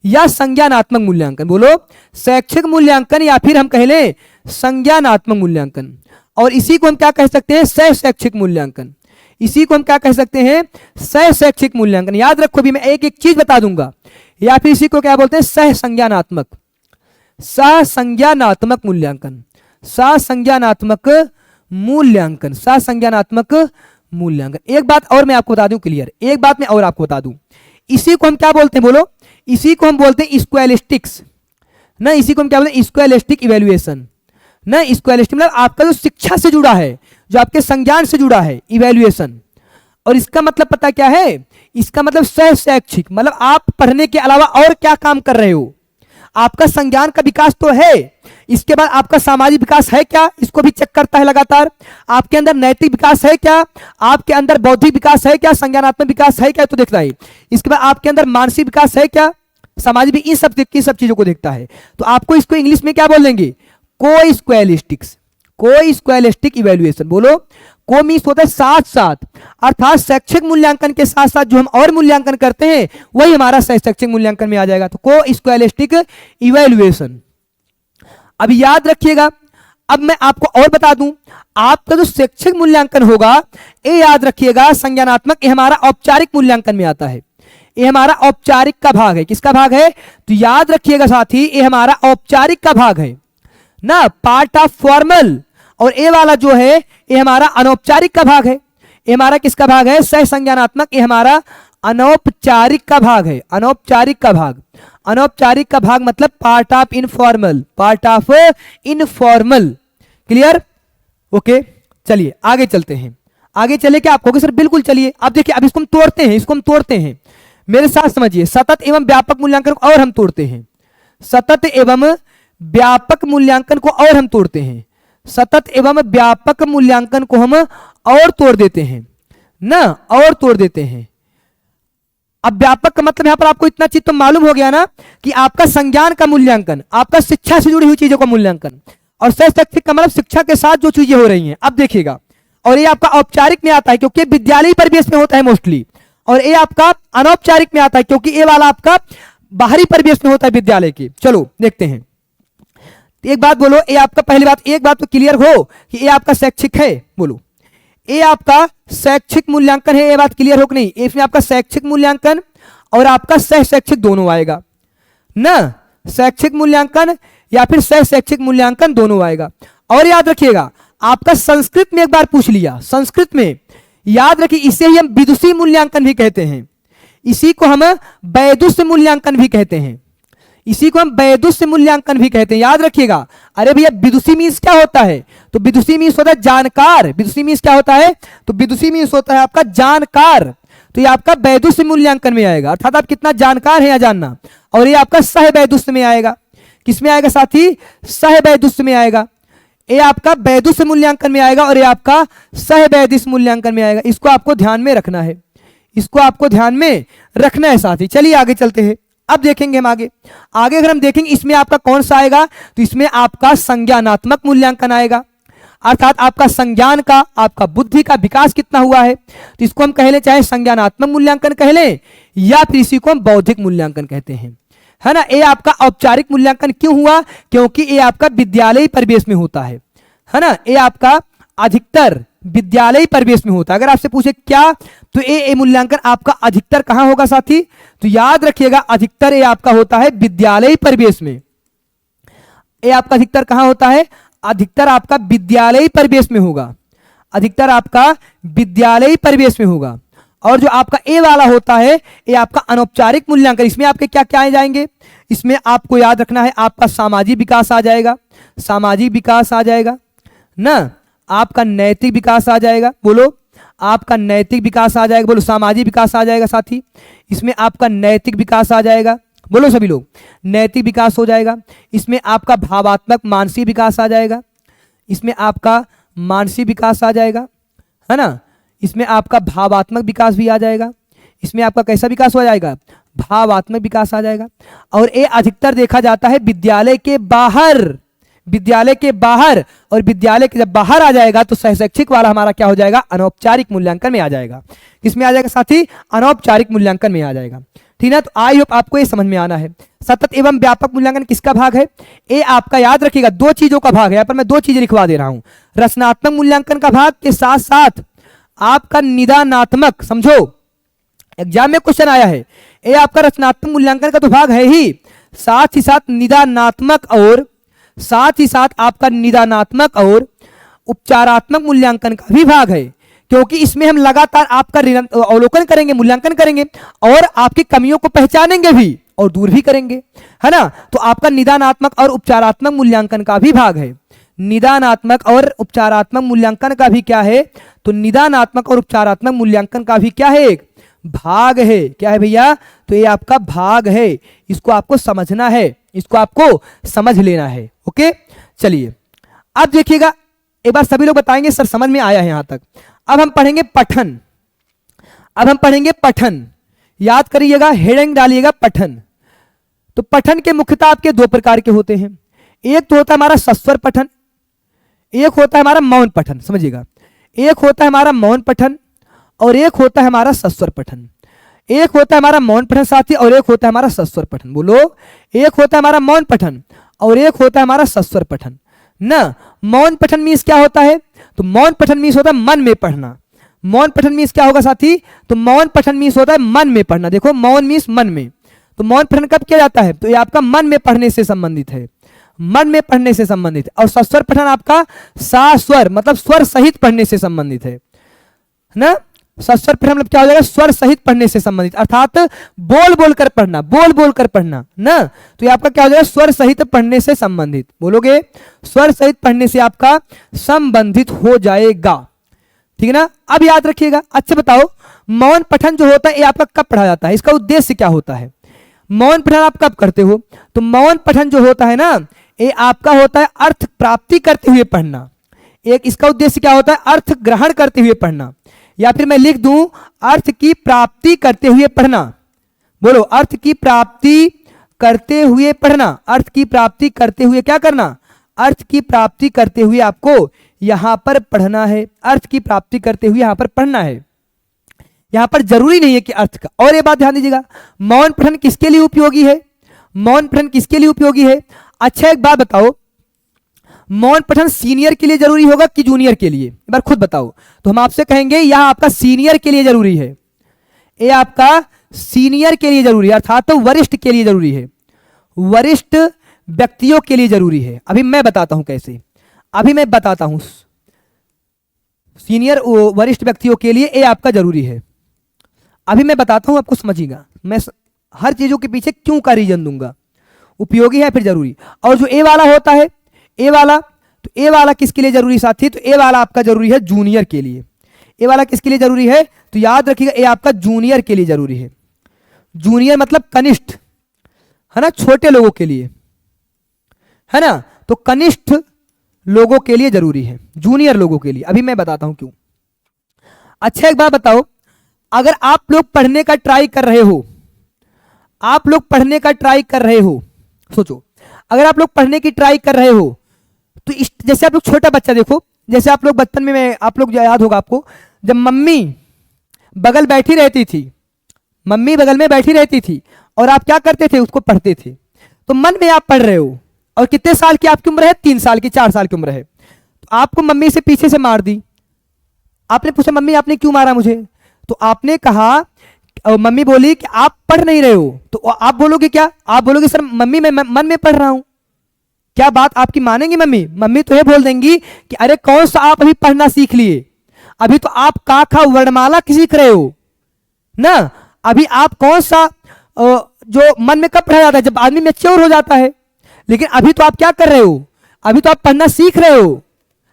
या संज्ञानात्मक मूल्यांकन। बोलो शैक्षिक मूल्यांकन या फिर हम कह लें संज्ञानात्मक मूल्यांकन। और इसी को हम क्या कह सकते हैं? सह शैक्षिक मूल्यांकन। इसी को हम क्या कह सकते हैं? सह शैक्षिक मूल्यांकन। याद रखो भी मैं एक एक चीज बता दूंगा। या फिर इसी को क्या बोलते हैं? सह संज्ञानात्मक, संज्ञानात्मक मूल्यांकन, संज्ञानात्मक मूल्यांकन, संज्ञानात्मक मूल्यांकन। एक बात और मैं आपको बता दूं क्लियर, एक बात मैं और आपको बता दूं, इसी को हम क्या बोलते हैं? बोलो इसी को हम बोलते हैं स्क्वालिस्टिक्स ना। इसी को हम क्या बोलते हैं? स्क्वालिस्टिक इवैल्यूएशन ना। स्क्वालिस्टिक मतलब आपका जो शिक्षा से जुड़ा है, जो आपके संज्ञान से जुड़ा है, इवैल्यूएशन। और इसका मतलब पता क्या है? इसका मतलब सह शैक्षिक, मतलब आप पढ़ने के अलावा और क्या काम कर रहे हो। आपका संज्ञान का विकास तो है, इसके बाद आपका सामाजिक विकास है क्या, इसको भी चेक करता है लगातार। आपके अंदर नैतिक विकास है क्या, आपके अंदर बौद्धिक विकास है क्या, संज्ञानात्मक विकास है क्या, तो देखता है। इसके बाद आपके अंदर मानसिक विकास है क्या, सामाजिक भी, इन सब चीजों को देखता है। तो आपको इसको इंग्लिश में क्या बोलेंगे? को स्क्वालिस्टिक्स, को स्क्वालिस्टिक इवैल्यूएशन। बोलो को मीन्स होता है साथ साथ, अर्थात शैक्षिक मूल्यांकन के साथ साथ जो हम और मूल्यांकन करते हैं वही हमारा शैक्षिक मूल्यांकन में आ जाएगा। तो को स्क्वालिस्टिक इवैल्यूएशन। अब याद रखिएगा, अब मैं आपको और बता दूं, आपका जो शैक्षिक मूल्यांकन होगा ये याद रखिएगा संज्ञानात्मक, ये हमारा औपचारिक मूल्यांकन में आता है। ये हमारा औपचारिक का भाग है। किसका भाग है? तो याद रखिएगा साथी ये हमारा औपचारिक का भाग है ना, पार्ट ऑफ फॉर्मल। और ये वाला जो है ये हमारा अनौपचारिक का भाग है। ये हमारा किसका भाग है? सह संज्ञानात्मक, ये हमारा अनौपचारिक का भाग है, अनौपचारिक का भाग। अनौपचारिक का भाग मतलब part of informal, part of informal. Clear? Okay, चलिए आगे चलते हैं। आगे चले क्या आप कहोगे सर बिल्कुल चलिए। अब देखिए, अब इसको हम तोड़ते हैं, इसको हम तोड़ते हैं, मेरे साथ समझिए। सतत एवं व्यापक मूल्यांकन को और हम तोड़ते हैं, सतत एवं व्यापक मूल्यांकन को और हम तोड़ते हैं, सतत एवं व्यापक मूल्यांकन को हम और तोड़ देते हैं ना, और तोड़ देते हैं। अब व्यापक का मतलब यहां पर आपको इतना चीज तो मालूम हो गया ना कि आपका संज्ञान का मूल्यांकन, आपका शिक्षा से जुड़ी हुई चीजों का मूल्यांकन, और शैक्षिक का मतलब शिक्षा के साथ जो चीजें हो रही हैं। अब देखिएगा, और ये आपका औपचारिक में आता है क्योंकि विद्यालय परिवेश में होता है मोस्टली, और ये आपका अनौपचारिक में आता है क्योंकि ये वाला आपका बाहरी परिवेश में होता है विद्यालय के। चलो देखते हैं। एक बात बोलो, ये आपका पहली बात, एक बात तो क्लियर हो कि ये आपका शैक्षिक है, बोलो ये आपका शैक्षिक मूल्यांकन है, ये बात क्लियर हो कि नहीं? इसमें आपका शैक्षिक मूल्यांकन और आपका सह शैक्षिक दोनों आएगा ना, शैक्षिक मूल्यांकन या फिर सह शैक्षिक मूल्यांकन दोनों आएगा। और याद रखिएगा, आपका संस्कृत में एक बार पूछ लिया, संस्कृत में याद रखिए, इसे ही हम विदुषी मूल्यांकन भी कहते हैं, इसी को हम वैदुष्य मूल्यांकन भी कहते हैं, इसी को हम वैदुष्य मूल्यांकन भी कहते हैं, याद रखिएगा। अरे भैया विदुषी मीन्स क्या होता है? तो विदुषी मीन्स होता है जानकार, विदुषी मीन्स क्या होता है? तो विदुषी मीन्स होता है आपका जानकार, तो ये आपका वैदुष्य मूल्यांकन में आएगा, अर्थात आप कितना जानकार है या जानना। और ये आपका सह वैदुष्य में आएगा, किसमें आएगा साथी? सह वैदुष्य में आएगा। ये आपका वैदुष्य मूल्यांकन में आएगा और ये आपका सह वैदिष्य मूल्यांकन में आएगा। इसको आपको ध्यान में रखना है, इसको आपको ध्यान में रखना है साथी। चलिए आगे चलते हैं, अब देखेंगे हम आगे। आगे अगर हम देखेंगे इसमें आपका कौन सा आएगा, तो इसमें आपका संज्ञानात्मक मूल्यांकन आएगा, अर्थात आपका संज्ञान का, आपका बुद्धि का विकास कितना हुआ है, तो इसको हम कह लें चाहे संज्ञानात्मक मूल्यांकन कह लें या फिर इसी को हम बौद्धिक मूल्यांकन कहते हैं, है ना। ये आपका औपचारिक मूल्यांकन क्यों हुआ? क्योंकि ये आपका विद्यालय परिवेश में होता है ना। ये आपका अधिकतर विद्यालय परिवेश में होता है। अगर आपसे पूछे क्या, तो ये मूल्यांकन आपका अधिकतर कहां होगा साथी? तो याद रखिएगा, अधिकतर ये आपका होता है विद्यालय परिवेश में। ये आपका अधिकतर कहां होता है? अधिकतर आपका विद्यालय परिवेश में होगा, अधिकतर आपका विद्यालय परिवेश में होगा। और जो आपका ए वाला होता है, ये आपका अनौपचारिक मूल्यांकन। इसमें आपके क्या क्या आ जाएंगे? इसमें आपको याद रखना है, आपका सामाजिक विकास आ जाएगा, सामाजिक विकास आ जाएगा ना, आपका नैतिक विकास आ जाएगा, बोलो आपका नैतिक विकास आ जाएगा, बोलो सामाजिक विकास आ जाएगा साथी, इसमें आपका नैतिक विकास आ जाएगा, बोलो सभी लोग नैतिक विकास हो जाएगा। इसमें आपका भावात्मक मानसिक विकास आ जाएगा, इसमें आपका मानसिक विकास आ जाएगा, है ना। इसमें आपका भावात्मक विकास भी आ जाएगा, इसमें आपका कैसा विकास हो जाएगा? भावात्मक विकास आ जाएगा। और ये अधिकतर देखा जाता है विद्यालय के बाहर, विद्यालय के बाहर, और विद्यालय के जब बाहर आ जाएगा तो सहशैक्षिक वाला हमारा क्या हो जाएगा? अनौपचारिक मूल्यांकन में आ जाएगा। किसमें आ जाएगा साथी? अनौपचारिक मूल्यांकन में आ जाएगा, ठीक है। तो आई होप आपको ये समझ में आना है। सतत एवं व्यापक मूल्यांकन किसका भाग है? ये आपका याद रखिएगा दो चीजों का भाग है, यहाँ पर मैं दो चीजें लिखवा दे रहा हूं, रचनात्मक मूल्यांकन का भाग के साथ साथ आपका निदानात्मक, समझो एग्जाम में क्वेश्चन आया है, ये आपका रचनात्मक मूल्यांकन का तो भाग है ही, साथ ही साथ निदानात्मक और साथ ही साथ आपका निदानात्मक और उपचारात्मक मूल्यांकन का भी भाग है, क्योंकि इसमें हम लगातार आपका अवलोकन करेंगे, मूल्यांकन करेंगे और आपकी कमियों को पहचानेंगे भी और दूर भी करेंगे, है ना। तो आपका निदानात्मक और उपचारात्मक मूल्यांकन का भी भाग है, निदानात्मक और उपचारात्मक मूल्यांकन का भी क्या है? तो निदानात्मक और उपचारात्मक मूल्यांकन का भी क्या है? एक भाग है। क्या है भैया? तो ये आपका भाग है, इसको आपको समझना है, इसको आपको समझ लेना है। ओके चलिए अब देखिएगा, एक बार सभी लोग बताएंगे सर समझ में आया है यहां तक। अब हम पढ़ेंगे पठन, अब हम पढ़ेंगे पठन, याद करिएगा, हेडिंग डालिएगा पठन। तो पठन के मुख्यतः आपके दो प्रकार के होते हैं, एक तो होता है हमारा सस्वर पठन, एक होता है हमारा मौन पठन, समझिएगा। एक होता है हमारा मौन पठन और एक होता है हमारा सस्वर पठन। एक होता है हमारा मौन पठन साथी और एक होता है हमारा सस्वर पठन, बोलो एक होता है हमारा मौन पठन और एक होता है हमारा सस्वर पठन ना। मौन पठन मीन्स क्या होता है? तो मौन पठन मीन्स होता है मन में पढ़ना। मौन पठन मीन्स क्या होगा साथी? तो मौन पठन मीन्स होता है मन में पढ़ना। देखो मौन मीन्स मन में, तो मौन पठन कब किया जाता है? तो ये आपका मन में पढ़ने से संबंधित है, मन में पढ़ने से संबंधित है। और सस्वर पठन आपका सा स्वर मतलब स्वर सहित पढ़ने से संबंधित है ना, सस्वर पठन मतलब क्या हो जाएगा, स्वर सहित पढ़ने से संबंधित, अर्थात बोल बोल कर पढ़ना, बोल बोल कर पढ़ना ना। तो ये आपका क्या हो जाएगा, स्वर सहित पढ़ने से संबंधित, बोलोगे स्वर सहित पढ़ने से आपका संबंधित हो जाएगा, ठीक है ना। अब याद रखिएगा। अच्छा बताओ, मौन पठन जो होता है ये आपका कब पढ़ा जाता है, इसका उद्देश्य क्या होता है, मौन पठन आप कब करते हो। तो मौन पठन जो होता है ना, ये आपका होता है अर्थ प्राप्ति करते हुए पढ़ना। एक इसका उद्देश्य क्या होता है, अर्थ ग्रहण करते हुए पढ़ना, या फिर मैं लिख दूं अर्थ की प्राप्ति करते हुए पढ़ना। बोलो, अर्थ की प्राप्ति करते हुए पढ़ना, अर्थ की प्राप्ति करते हुए क्या करना, अर्थ की प्राप्ति करते हुए आपको यहां पर पढ़ना है, अर्थ की प्राप्ति करते हुए यहां पर पढ़ना है। यहां पर जरूरी नहीं है कि अर्थ का। और ये बात ध्यान दीजिएगा, मौन पठन किसके लिए उपयोगी है, मौन पठन किसके लिए उपयोगी है। अच्छा एक बात बताओ, मौन पठन सीनियर के लिए जरूरी होगा कि जूनियर के लिए, एक बार खुद बताओ। तो हम आपसे कहेंगे यह आपका सीनियर के लिए जरूरी है, ये आपका सीनियर के लिए जरूरी है, अर्थात तो वरिष्ठ के लिए जरूरी है, वरिष्ठ व्यक्तियों के लिए जरूरी है। अभी मैं बताता हूं कैसे, अभी मैं बताता हूं। सीनियर वरिष्ठ व्यक्तियों के लिए ये आपका जरूरी है, अभी मैं बताता हूं, आपको समझिएगा। मैं हर चीजों के पीछे क्यों का रीजन दूंगा, उपयोगी है फिर जरूरी। और जो ए वाला होता है, ए वाला, तो ए वाला किसके लिए जरूरी साथी, तो ए वाला आपका जरूरी है जूनियर के लिए। ए वाला किसके लिए जरूरी है, तो याद रखिएगा ए आपका जूनियर के लिए जरूरी है। जूनियर मतलब कनिष्ठ, है ना, छोटे लोगों के लिए, है ना। तो कनिष्ठ लोगों के लिए जरूरी है, जूनियर लोगों के लिए। अभी मैं बताता हूं क्यों। अच्छा एक बात बताओ, अगर आप लोग पढ़ने का ट्राई कर रहे हो, आप लोग पढ़ने का ट्राई कर रहे हो, सोचो अगर आप लोग पढ़ने की ट्राई कर रहे हो, तो जैसे आप लोग छोटा बच्चा देखो, जैसे आप लोग बचपन में आप लोग याद होगा आपको, जब मम्मी बगल बैठी रहती थी, मम्मी बगल में बैठी रहती थी और आप क्या करते थे, उसको पढ़ते थे, तो मन में आप पढ़ रहे हो। और कितने साल की आपकी उम्र है, 3 साल की, 4 साल की उम्र है। तो आपको मम्मी से पीछे से मार दी, आपने पूछा मम्मी आपने क्यों मारा मुझे, तो आपने कहा, मम्मी बोली कि आप पढ़ नहीं रहे हो। तो आप बोलोगे क्या, आप बोलोगे सर मम्मी मैं मन में पढ़ रहा हूं। क्या बात आपकी मानेंगी मम्मी, मम्मी तो ये बोल देंगी कि अरे कौन सा आप अभी पढ़ना सीख लिए, अभी तो आप का खा वर्णमाला सीख रहे हो ना, अभी आप कौन सा जो मन में कब पढ़ा जाता है, जब आदमी मैच्योर हो जाता है। लेकिन अभी तो आप क्या कर रहे हो, अभी तो आप पढ़ना सीख रहे हो,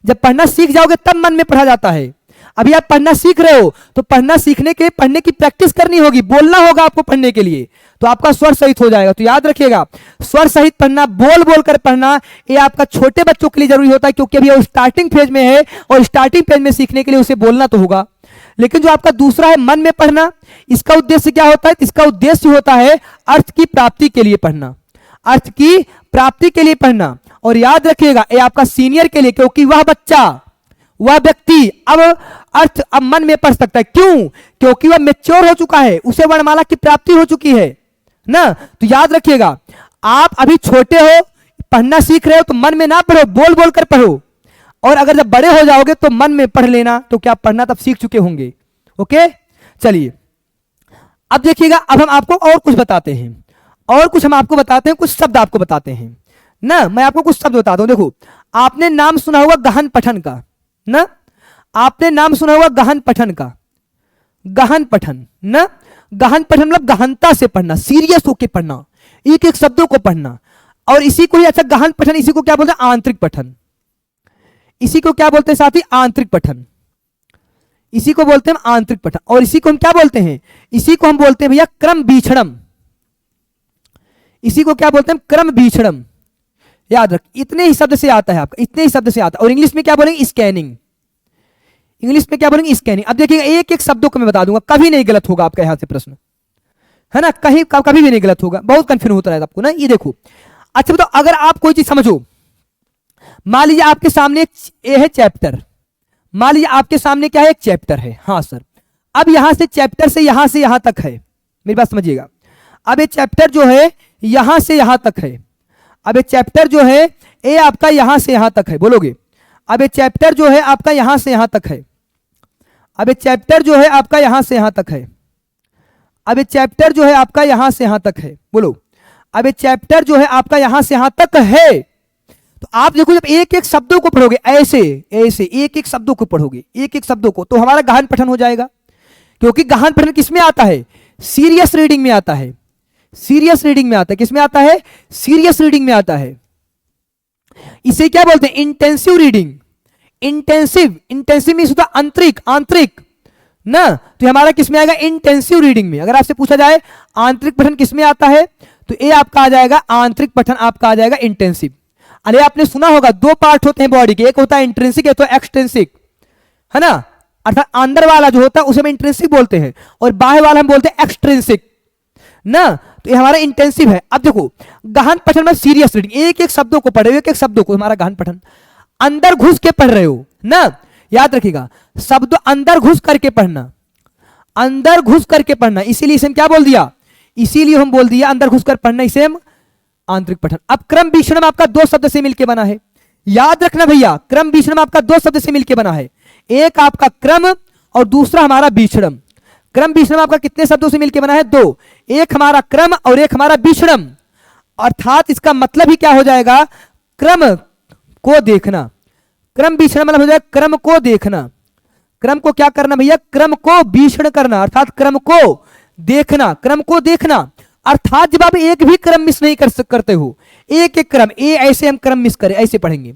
जब पढ़ना सीख जाओगे तब मन में पढ़ा जाता है। अभी आप पढ़ना सीख रहे हो, तो पढ़ना सीखने के लिए पढ़ने की प्रैक्टिस करनी होगी, बोलना होगा आपको पढ़ने के लिए, तो आपका स्वर सहित हो जाएगा। तो याद रखिएगा, स्वर सहित पढ़ना, बोल बोल कर पढ़ना, ये आपका छोटे बच्चों के लिए जरूरी होता है, क्योंकि अभी वो स्टार्टिंग फेज में है और स्टार्टिंग फेज में सीखने के लिए उसे बोलना तो होगा। लेकिन जो आपका दूसरा है मन में पढ़ना, इसका उद्देश्य क्या होता है, इसका उद्देश्य होता है अर्थ की प्राप्ति के लिए पढ़ना, अर्थ की प्राप्ति के लिए पढ़ना। और याद रखिएगा ये आपका सीनियर के लिए, क्योंकि वह बच्चा, वह व्यक्ति अब अर्थ अब मन में पढ़ सकता है। क्यों, क्योंकि वह मैच्योर हो चुका है, उसे वर्णमाला की प्राप्ति हो चुकी है ना। तो याद रखिएगा, आप अभी छोटे हो, पढ़ना सीख रहे हो, तो मन में ना पढ़ो, बोल बोल कर पढ़ो। और अगर जब बड़े हो जाओगे तो मन में पढ़ लेना, तो क्या पढ़ना तब सीख चुके होंगे। ओके, चलिए अब देखिएगा, अब हम आपको और कुछ बताते हैं, और कुछ हम आपको बताते हैं, कुछ शब्द आपको बताते हैं ना। मैं आपको कुछ शब्द बताता हूं। देखो, आपने नाम सुना होगा गहन पठन का ना, आपने नाम सुना होगा गहन पठन का, गहन पठन ना। गहन पठन मतलब गहनता से पढ़ना, सीरियस होकर पढ़ना, एक एक शब्दों को पढ़ना। और इसी को ही, अच्छा गहन पठन, इसी को क्या बोलते हैं, आंतरिक पठन। इसी को क्या बोलते हैं साथी, आंतरिक पठन, इसी को बोलते हैं आंतरिक पठन। और इसी को हम क्या बोलते हैं, इसी को हम बोलते हैं भैया क्रम बीक्षणम, इसी को क्या बोलते हैं, क्रम बीक्षणम। याद रख, इतने ही शब्द से आता है आपका, इतने ही शब्द से आता है। और इंग्लिश में क्या बोलेंगे, स्कैनिंग, इंग्लिश में क्या बोलेंगे, स्कैनिंग। अब देखिएगा, एक एक शब्दों को मैं बता दूंगा, कभी नहीं गलत होगा आपका यहां से प्रश्न, है ना, कहीं कभी भी नहीं गलत होगा, बहुत कंफ्यूजन होता है आपको ना। ये देखो, अच्छा बताओ, अगर आप कोई चीज समझो, मान लीजिए आपके सामने एक है चैप्टर, मान लीजिए आपके सामने क्या है, एक चैप्टर है। हाँ सर, अब यहां से चैप्टर से यहां तक है, मेरी बात समझिएगा। अब ये चैप्टर जो है यहां से यहां तक है, अब ये चैप्टर जो है ये आपका यहां से यहां तक है, बोलोगे। अब ये चैप्टर जो है आपका यहां से यहां तक है, अब ये चैप्टर जो है आपका यहां से यहां तक है, अब ये चैप्टर जो है आपका यहां से यहां तक है, बोलो। अब ये चैप्टर जो है आपका यहां से यहां तक है। तो आप देखो, जब एक एक शब्दों को पढ़ोगे, ऐसे ऐसे एक एक शब्दों को पढ़ोगे, एक एक शब्दों को, तो हमारा गहन पठन हो जाएगा। क्योंकि गहन पठन किसमें आता है? सीरियस रीडिंग में आता है। सीरियस रीडिंग में आता है। किसमें आता है? सीरियस रीडिंग में आता है। इसे क्या बोलते हैं? Intensive reading. Intensive, intensive means होता आंतरिक, आंतरिक ना, तो हमारा किसमें आएगा? इंटेंसिव रीडिंग में। अगर आपसे पूछा जाए आंतरिक पठन किसमें आता है, तो ये आपका आ जाएगा आंतरिक पठन, आपका आ जाएगा इंटेंसिव। अरे आपने सुना होगा दो पार्ट होते हैं बॉडी के, एक होता है इंट्रिंसिक, एक होता है एक्सट्रिंसिक, है ना, अर्थात अंदर वाला जो होता है उसे हम इंट्रिंसिक बोलते हैं और बाहर वाला हम बोलते हैं एक्सट्रिंसिक ना, तो ये हमारा इंटेंसिव है। अब देखो गहन पठन में सीरियस रीडिंग, एक एक शब्दों को पढ़े हो, एक एक शब्दों को, हमारा गहन पठन अंदर घुस के पढ़ रहे हो ना, याद रखिएगा शब्द अंदर घुस करके पढ़ना, अंदर घुस करके पढ़ना, इसीलिए इसे हम क्या बोल दिया? इसीलिए हम बोल दिया अंदर घुसकर पढ़ना, इसे हम आंतरिक पठन। अब क्रम विषणम आपका दो शब्द से मिलकर बना है, याद रखना भैया, क्रम विषणम आपका दो शब्द से मिलकर बना है, एक आपका क्रम और दूसरा हमारा विषणम। क्रम विषणम आपका कितने शब्दों से मिलकर बना है? दो, एक हमारा क्रम और एक हमारा विषणम, अर्थात इसका मतलब ही क्या हो जाएगा? क्रम को देखना। क्रम विषण मतलब हो जाएगा क्रम को देखना। क्रम को क्या करना भैया? क्रम को भीषण करना, अर्थात क्रम को देखना, क्रम को देखना। अर्थात जब आप एक भी क्रम मिस नहीं करते हो, एक एक क्रम, ए ऐसे हम क्रम मिस करें, ऐसे पढ़ेंगे।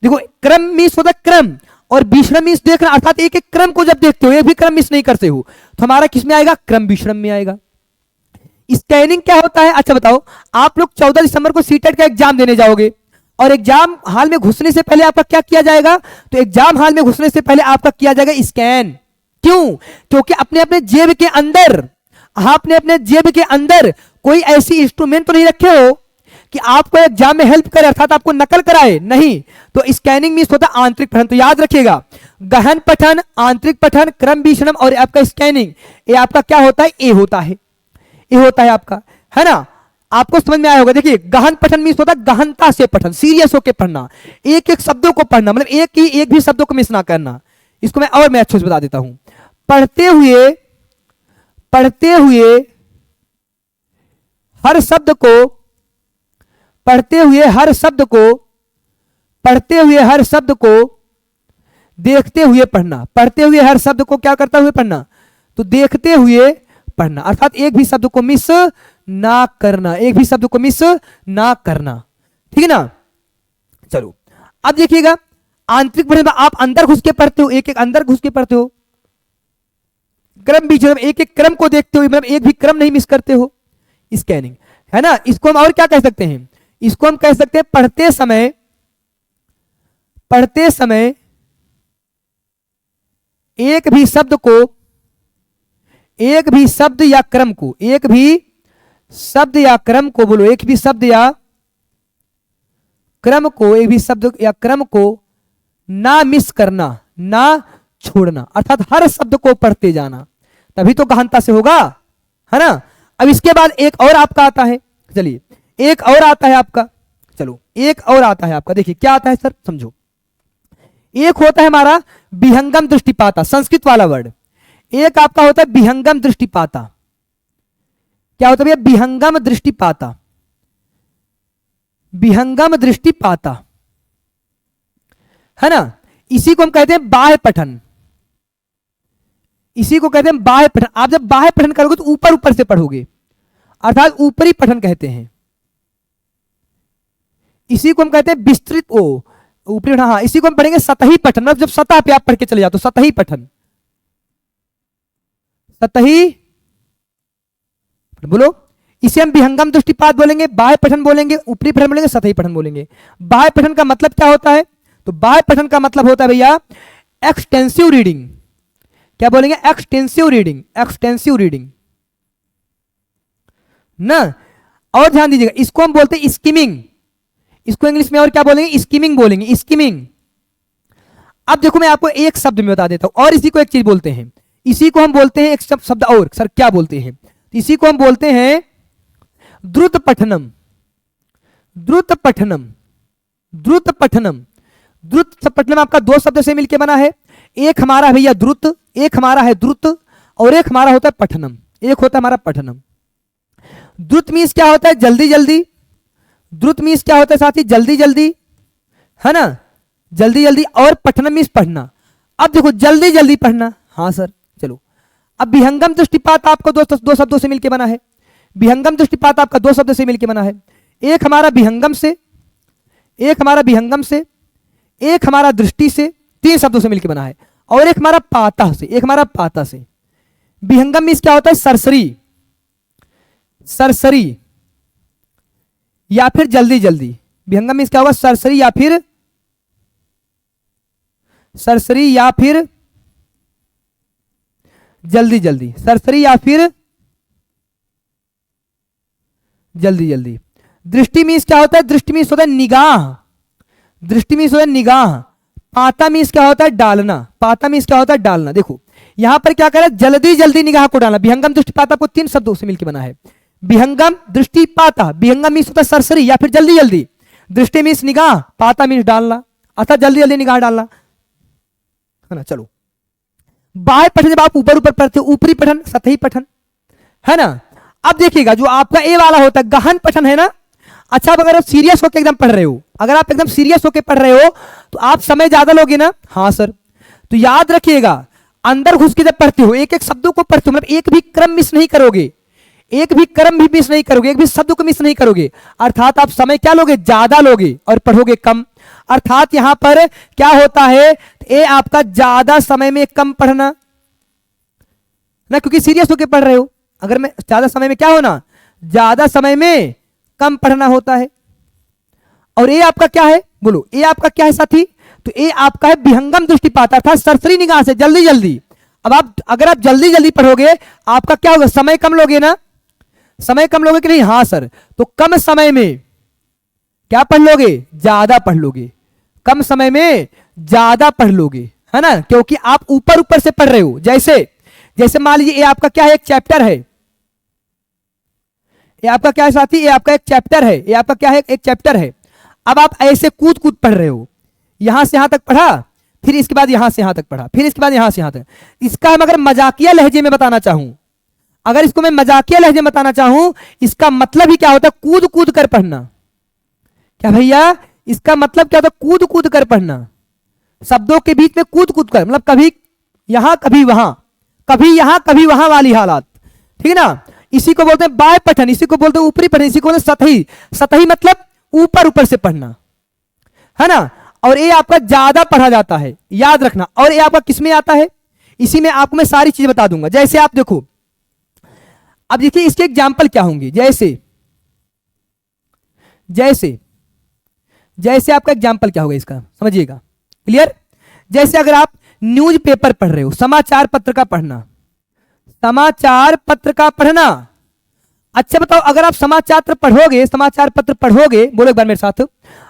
देखो क्रम मिस होता है क्रम और भीषण मिस देखना, अर्थात एक एक क्रम को जब देखते हो, एक भी क्रम मिस नहीं करते हो, तो हमारा किसमें आएगा? क्रम भीषण में आएगा। स्कैनिंग क्या होता है? अच्छा बताओ, आप लोग 14 दिसंबर को सीटेट का एग्जाम देने जाओगे और एग्जाम हॉल में घुसने से पहले आपका क्या किया जाएगा? तो एग्जाम हॉल में घुसने से पहले आपका किया जाएगा स्कैन। क्यों? क्योंकि अपने अपने जेब के अंदर, आपने अपने जेब के अंदर कोई ऐसी इंस्ट्रूमेंट तो नहीं रखे हो कि आपको एग्जाम में हेल्प करे, अर्थात आपको नकल कराए, नहीं। तो स्कैनिंग मीन्स होता है आंतरिक पठन। तो याद रखिएगा गहन पठन, आंतरिक पठन, क्रम विषणम और आपका स्कैनिंग, ये आपका क्या होता है? ए होता है, ये होता है आपका, है ना। आपको समझ में आया होगा। देखिए गहन पठन मीन्स होता है गहनता से पठन, सीरियस होकर पढ़ना, एक एक शब्दों को पढ़ना, मतलब एक भी शब्दों को मिस ना करना। इसको मैं और अच्छे से बता देता हूं। पढ़ते हुए हर शब्द को, पढ़ते हुए हर शब्द को, पढ़ते हुए हर शब्द को देखते हुए पढ़ना। पढ़ते हुए हर शब्द को क्या करता हुए पढ़ना? तो देखते हुए पढ़ना, अर्थात एक भी शब्द को मिस ना करना, एक भी शब्द को मिस ना करना, ठीक है ना। चलो अब देखिएगा आंतरिक पठन में आप अंदर घुस के पढ़ते हो, एक एक अंदर घुस के पढ़ते हो। क्रम भी जब एक एक क्रम को देखते हो, मतलब एक भी क्रम नहीं मिस करते हो। स्कैनिंग, है ना। इसको हम और क्या कह सकते हैं? इसको हम कह सकते हैं पढ़ते समय एक भी शब्द को, एक भी शब्द या क्रम को, एक भी शब्द या क्रम को, बोलो, एक भी शब्द या क्रम को, एक भी शब्द या क्रम को ना मिस करना, ना छोड़ना, अर्थात हर शब्द को पढ़ते जाना, तभी तो गहनता से होगा, है ना। अब इसके बाद एक और आपका आता है, चलिए एक और आता है आपका, चलो एक और आता है आपका, देखिए क्या आता है सर, समझो। एक होता है हमारा विहंगम दृष्टिपाता, संस्कृत वाला वर्ड। एक आपका होता है विहंगम दृष्टिपाता। क्या होता है भैया? विहंगम दृष्टिपाता, विहंगम दृष्टिपाता, है ना। इसी को हम कहते हैं बाह्य पठन, इसी को कहते हैं बाह्य पठन। आप जब बाह्य पठन करोगे तो ऊपर ऊपर से पढ़ोगे, अर्थात ऊपरी पठन कहते हैं। इसी को हम कहते हैं विस्तृत, ऊपरी, हाँ, इसी को हम पढ़ेंगे सतही पठन, मतलब जब सतह पे आप पढ़ के चले जाते हो, सतही पठन, सतही, बोलो। इसे हम विहंगम दृष्टिपात बोलेंगे, बाह्य पठन बोलेंगे, ऊपरी पठन बोलेंगे, सतही पठन बोलेंगे। बाह्य पठन का मतलब क्या होता है? तो बाह्य पठन का मतलब होता है भैया एक्सटेंसिव रीडिंग। क्या बोलेंगे? एक्सटेंसिव रीडिंग, एक्सटेंसिव रीडिंग ना। और ध्यान दीजिएगा, इसको हम बोलते हैं स्किमिंग, इसको इंग्लिश में और क्या बोलेंगे? स्किमिंग बोलेंगे, स्किमिंग। अब देखो मैं आपको एक शब्द में बता देता हूं, और इसी को एक चीज बोलते हैं, इसी को हम बोलते हैं एक शब्द और, सर क्या बोलते हैं? इसी को हम बोलते हैं द्रुत पठनम, द्रुत पठनम, द्रुत पठनम। द्रुत पठनम आपका दो शब्द से मिलकर बना है, एक हमारा है भैया द्रुत, एक हमारा है द्रुत, और एक हमारा होता है पठनम, एक होता है हमारा पठनम। द्रुत मीन्स क्या होता है? जल्दी जल्दी। द्रुत मीन्स क्या होता है साथी? जल्दी जल्दी, है ना, जल्दी जल्दी। और पठनम मीन्स पढ़ना। अब देखो जल्दी जल्दी पढ़ना, हाँ सर, चलो अब विहंगम दृष्टिपात आपको दो शब्दों से मिलकर बना है। विहंगम दृष्टिपात आपका दो शब्दों से मिलकर बना है। एक हमारा विहंगम से, एक हमारा विहंगम से, एक हमारा दृष्टि से, तीन शब्दों से मिलकर बना है। और एक हमारा पाता से, एक हमारा पाता से। विहंगम मीन्स क्या होता है? सरसरी, सरसरी या फिर जल्दी जल्दी। विहंगम मीन्स क्या होगा? सरसरी या फिर, सरसरी या फिर जल्दी जल्दी, सरसरी या फिर जल्दी जल्दी। दृष्टि मीन्स क्या होता है? दृष्टि मीन्स होता है निगाह, दृष्टि मीन्स होता है निगाह। पाता मीन्स क्या होता है? डालना, पाता मीन्स क्या होता है? डालना। देखो यहां पर क्या करें? जल्दी जल्दी निगाह को डालना। विहंगम दृष्टिपात आपको तीन शब्दों से मिलकर बना है। विहंगम दृष्टिपाता, विहंगम मीन्स होता है सरसरी या फिर जल्दी जल्दी, दृष्टि मीन्स निगाह, पाता मीन्स डालना, अर्थात जल्दी जल्दी निगाह डालना, है ना। चलो बाह्य पठन जब आप ऊपर ऊपर पढ़ते हो, ऊपरी पठन, सतही पठन, है ना। अब देखिएगा जो आपका ए वाला होता है गहन पठन, है ना। अच्छा, अब अगर आप सीरियस होकर एकदम पढ़ रहे हो, अगर आप एकदम सीरियस होकर पढ़ रहे हो तो आप समय ज्यादा लोगे ना। हाँ सर। तो याद रखिएगा अंदर घुस के जब पढ़ते हो, एक एक शब्दों को पढ़ते हो, मतलब एक भी क्रम मिस नहीं करोगे, एक भी क्रम भी मिस नहीं करोगे, एक भी शब्द को मिस नहीं करोगे। अर्थात आप समय क्या लोगे? ज्यादा लोगे और पढ़ोगे कम। अर्थात यहां पर क्या होता है? ये आपका ज्यादा समय में कम पढ़ना ना, क्योंकि सीरियस होकर पढ़ रहे हो। अगर मैं ज्यादा समय में क्या होना? ज्यादा समय में कम पढ़ना होता है। और ये आपका क्या है? बोलो, ये आपका क्या है साथी? तो ये आपका है विहंगम दृष्टिपात, अर्थात सरसरी निगाह से, जल्दी जल्दी। अब आप अगर आप जल्दी जल्दी पढ़ोगे आपका क्या होगा? समय कम लोगे ना, समय कम लोगे कि नहीं? हाँ सर। तो कम समय में क्या पढ़ लोगे? ज्यादा पढ़ लोगे, कम समय में ज्यादा पढ़ लोगे, है ना, क्योंकि आप ऊपर ऊपर से पढ़ रहे हो। जैसे जैसे मान लीजिए ये आपका क्या है? एक चैप्टर है। ये आपका क्या है साथी? ये आपका एक चैप्टर है। ये आपका क्या है? एक चैप्टर है। अब आप ऐसे कूद कूद पढ़ रहे हो, यहां से यहां तक पढ़ा, फिर इसके बाद यहां से यहां तक पढ़ा, फिर इसके बाद यहां से यहां तक। इसका हम अगर मजाकिया लहजे में बताना चाहूं, अगर इसको मैं मजाकिया लहजे में बताना चाहूं, इसका मतलब ही क्या होता है? कूद कूद कर पढ़ना। क्या भैया? इसका मतलब क्या होता है? कूद कूद कर पढ़ना, शब्दों के बीच में कूद कूद कर, मतलब कभी यहां कभी वहां, कभी यहां कभी वहां वाली हालात, ठीक है ना। इसी को बोलते हैं बाह्य पठन, इसी को बोलते हैं ऊपरी पठन, इसी को बोलते हैं सतही। सतही मतलब ऊपर ऊपर से पढ़ना, है ना। और ये आपका ज्यादा पढ़ा जाता है, याद रखना। और ये आपका किसमें आता है? इसी में आपको मैं सारी चीजें बता दूंगा। जैसे आप देखो, अब देखिए इसके एग्जाम्पल क्या होंगे। जैसे जैसे जैसे आपका एग्जाम्पल क्या होगा इसका, समझिएगा, क्लियर। जैसे अगर आप न्यूज पेपर पढ़ रहे हो, समाचार पत्र का पढ़ना, समाचार पत्र का पढ़ना। अच्छा बताओ, अगर आप समाचार पत्र पढ़ोगे, समाचार पत्र पढ़ोगे, बोलो एक बार मेरे साथ,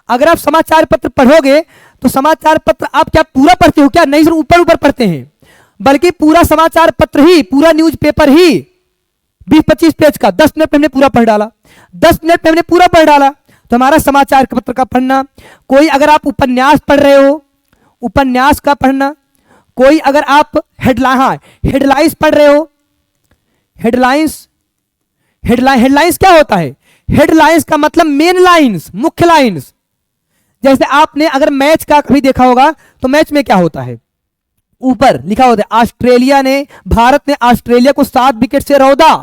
अगर आप समाचार पत्र पढ़ोगे तो समाचार पत्र आप क्या पूरा पढ़ते हो? क्या नहीं सर, ऊपर ऊपर पढ़ते हैं, बल्कि पूरा समाचार पत्र ही, पूरा न्यूज पेपर ही 20-25 पेज का 10 मिनट में हमने पूरा पढ़ डाला, 10 मिनट में हमने पूरा पढ़ डाला। तो हमारा समाचार पत्र का पढ़ना। कोई अगर आप उपन्यास पढ़ रहे हो, उपन्यास का पढ़ना। कोई अगर आप हेडलाइंस पढ़ रहे हो, हेडलाइंस, हेडलाइंस क्या होता है? हेडलाइंस का मतलब मेन लाइंस, मुख्य लाइंस। जैसे आपने अगर मैच का कभी देखा होगा तो मैच में क्या होता है? ऊपर लिखा होता है ऑस्ट्रेलिया ने, भारत ने ऑस्ट्रेलिया को 7 विकेट से रौंदा।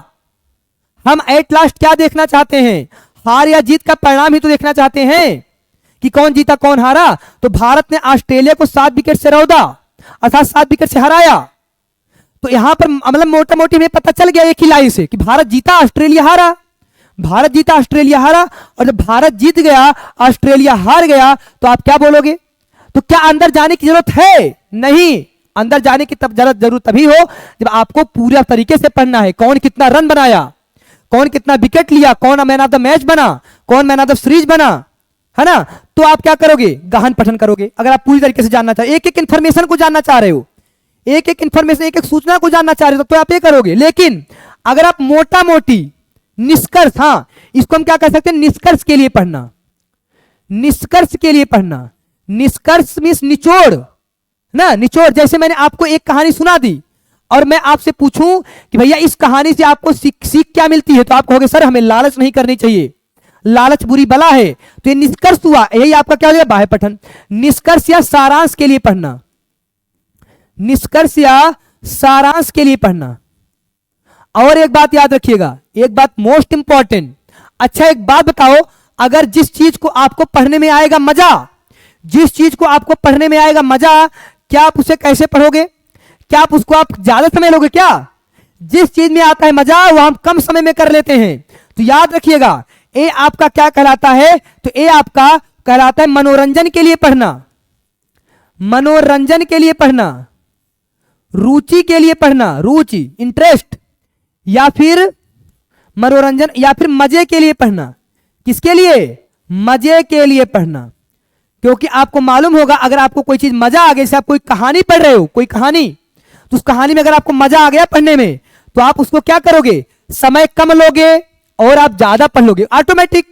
हम एट लास्ट क्या देखना चाहते हैं? हार या जीत का परिणाम ही तो देखना चाहते हैं कि कौन जीता कौन हारा। तो भारत ने ऑस्ट्रेलिया को 7 विकेट से रौंदा, अर्थात 7 विकेट से हराया। तो यहां पर मतलब मोटा मोटी हमें पता चल गया एक ही लाइन से कि भारत जीता ऑस्ट्रेलिया हारा, भारत जीता ऑस्ट्रेलिया हारा। और जब भारत जीत गया ऑस्ट्रेलिया हार गया तो आप क्या बोलोगे? तो क्या अंदर जाने की जरूरत है? नहीं, अंदर जाने की तब जरूरत तभी हो जब आपको पूरा तरीके से पढ़ना है। कौन कितना रन बनाया, कौन कितना विकेट लिया, कौन मैन ऑफ द मैच बना, कौन मैन ऑफ द सीरीज बना, है ना। तो आप क्या करोगे? गहन पठन करोगे। अगर आप पूरी तरीके से जानना चाह, एक एक इंफॉर्मेशन को जानना चाह रहे हो, एक एक इंफॉर्मेशन, एक एक सूचना को जानना चाह रहे हो, तो आप ये करोगे। लेकिन अगर आप मोटा मोटी निष्कर्ष, हाँ इसको हम क्या कह सकते हैं? निष्कर्ष के लिए पढ़ना, निष्कर्ष के लिए पढ़ना। निष्कर्ष मीन्स निचोड़ ना, निचोड़। जैसे मैंने आपको एक कहानी सुना दी और मैं आपसे पूछूं कि भैया इस कहानी से आपको सीख क्या मिलती है, तो आप कहोगे सर हमें लालच नहीं करनी चाहिए, लालच बुरी बला है। तो ये निष्कर्ष हुआ, यही आपका क्या हो गया? बाह्य पठन। निष्कर्ष या सारांश के लिए पढ़ना, निष्कर्ष या सारांश के लिए पढ़ना, और एक बात याद रखिएगा, एक बात मोस्ट इंपॉर्टेंट। अच्छा एक बात बताओ, अगर जिस चीज को आपको पढ़ने में आएगा मजा, जिस चीज को आपको पढ़ने में आएगा मजा, क्या आप उसे कैसे पढ़ोगे? क्या आप उसको आप ज्यादा समय लोगे क्या? जिस चीज में आता है मजा वो हम कम समय में कर लेते हैं। तो याद रखिएगा, ए आपका क्या कहलाता है? तो ए आपका कहलाता है मनोरंजन के लिए पढ़ना, मनोरंजन के लिए पढ़ना, रुचि के लिए पढ़ना, रुचि इंटरेस्ट, या फिर मनोरंजन, या फिर मजे के लिए पढ़ना। किसके लिए? मजे के लिए पढ़ना। क्योंकि आपको मालूम होगा, अगर आपको कोई चीज मजा आ गया, जैसे आप कोई कहानी पढ़ रहे हो, कोई कहानी, तो उस कहानी में अगर आपको मजा आ गया पढ़ने में, तो आप उसको क्या करोगे? समय कम लोगे और आप ज्यादा पढ़ लोगे। ऑटोमेटिक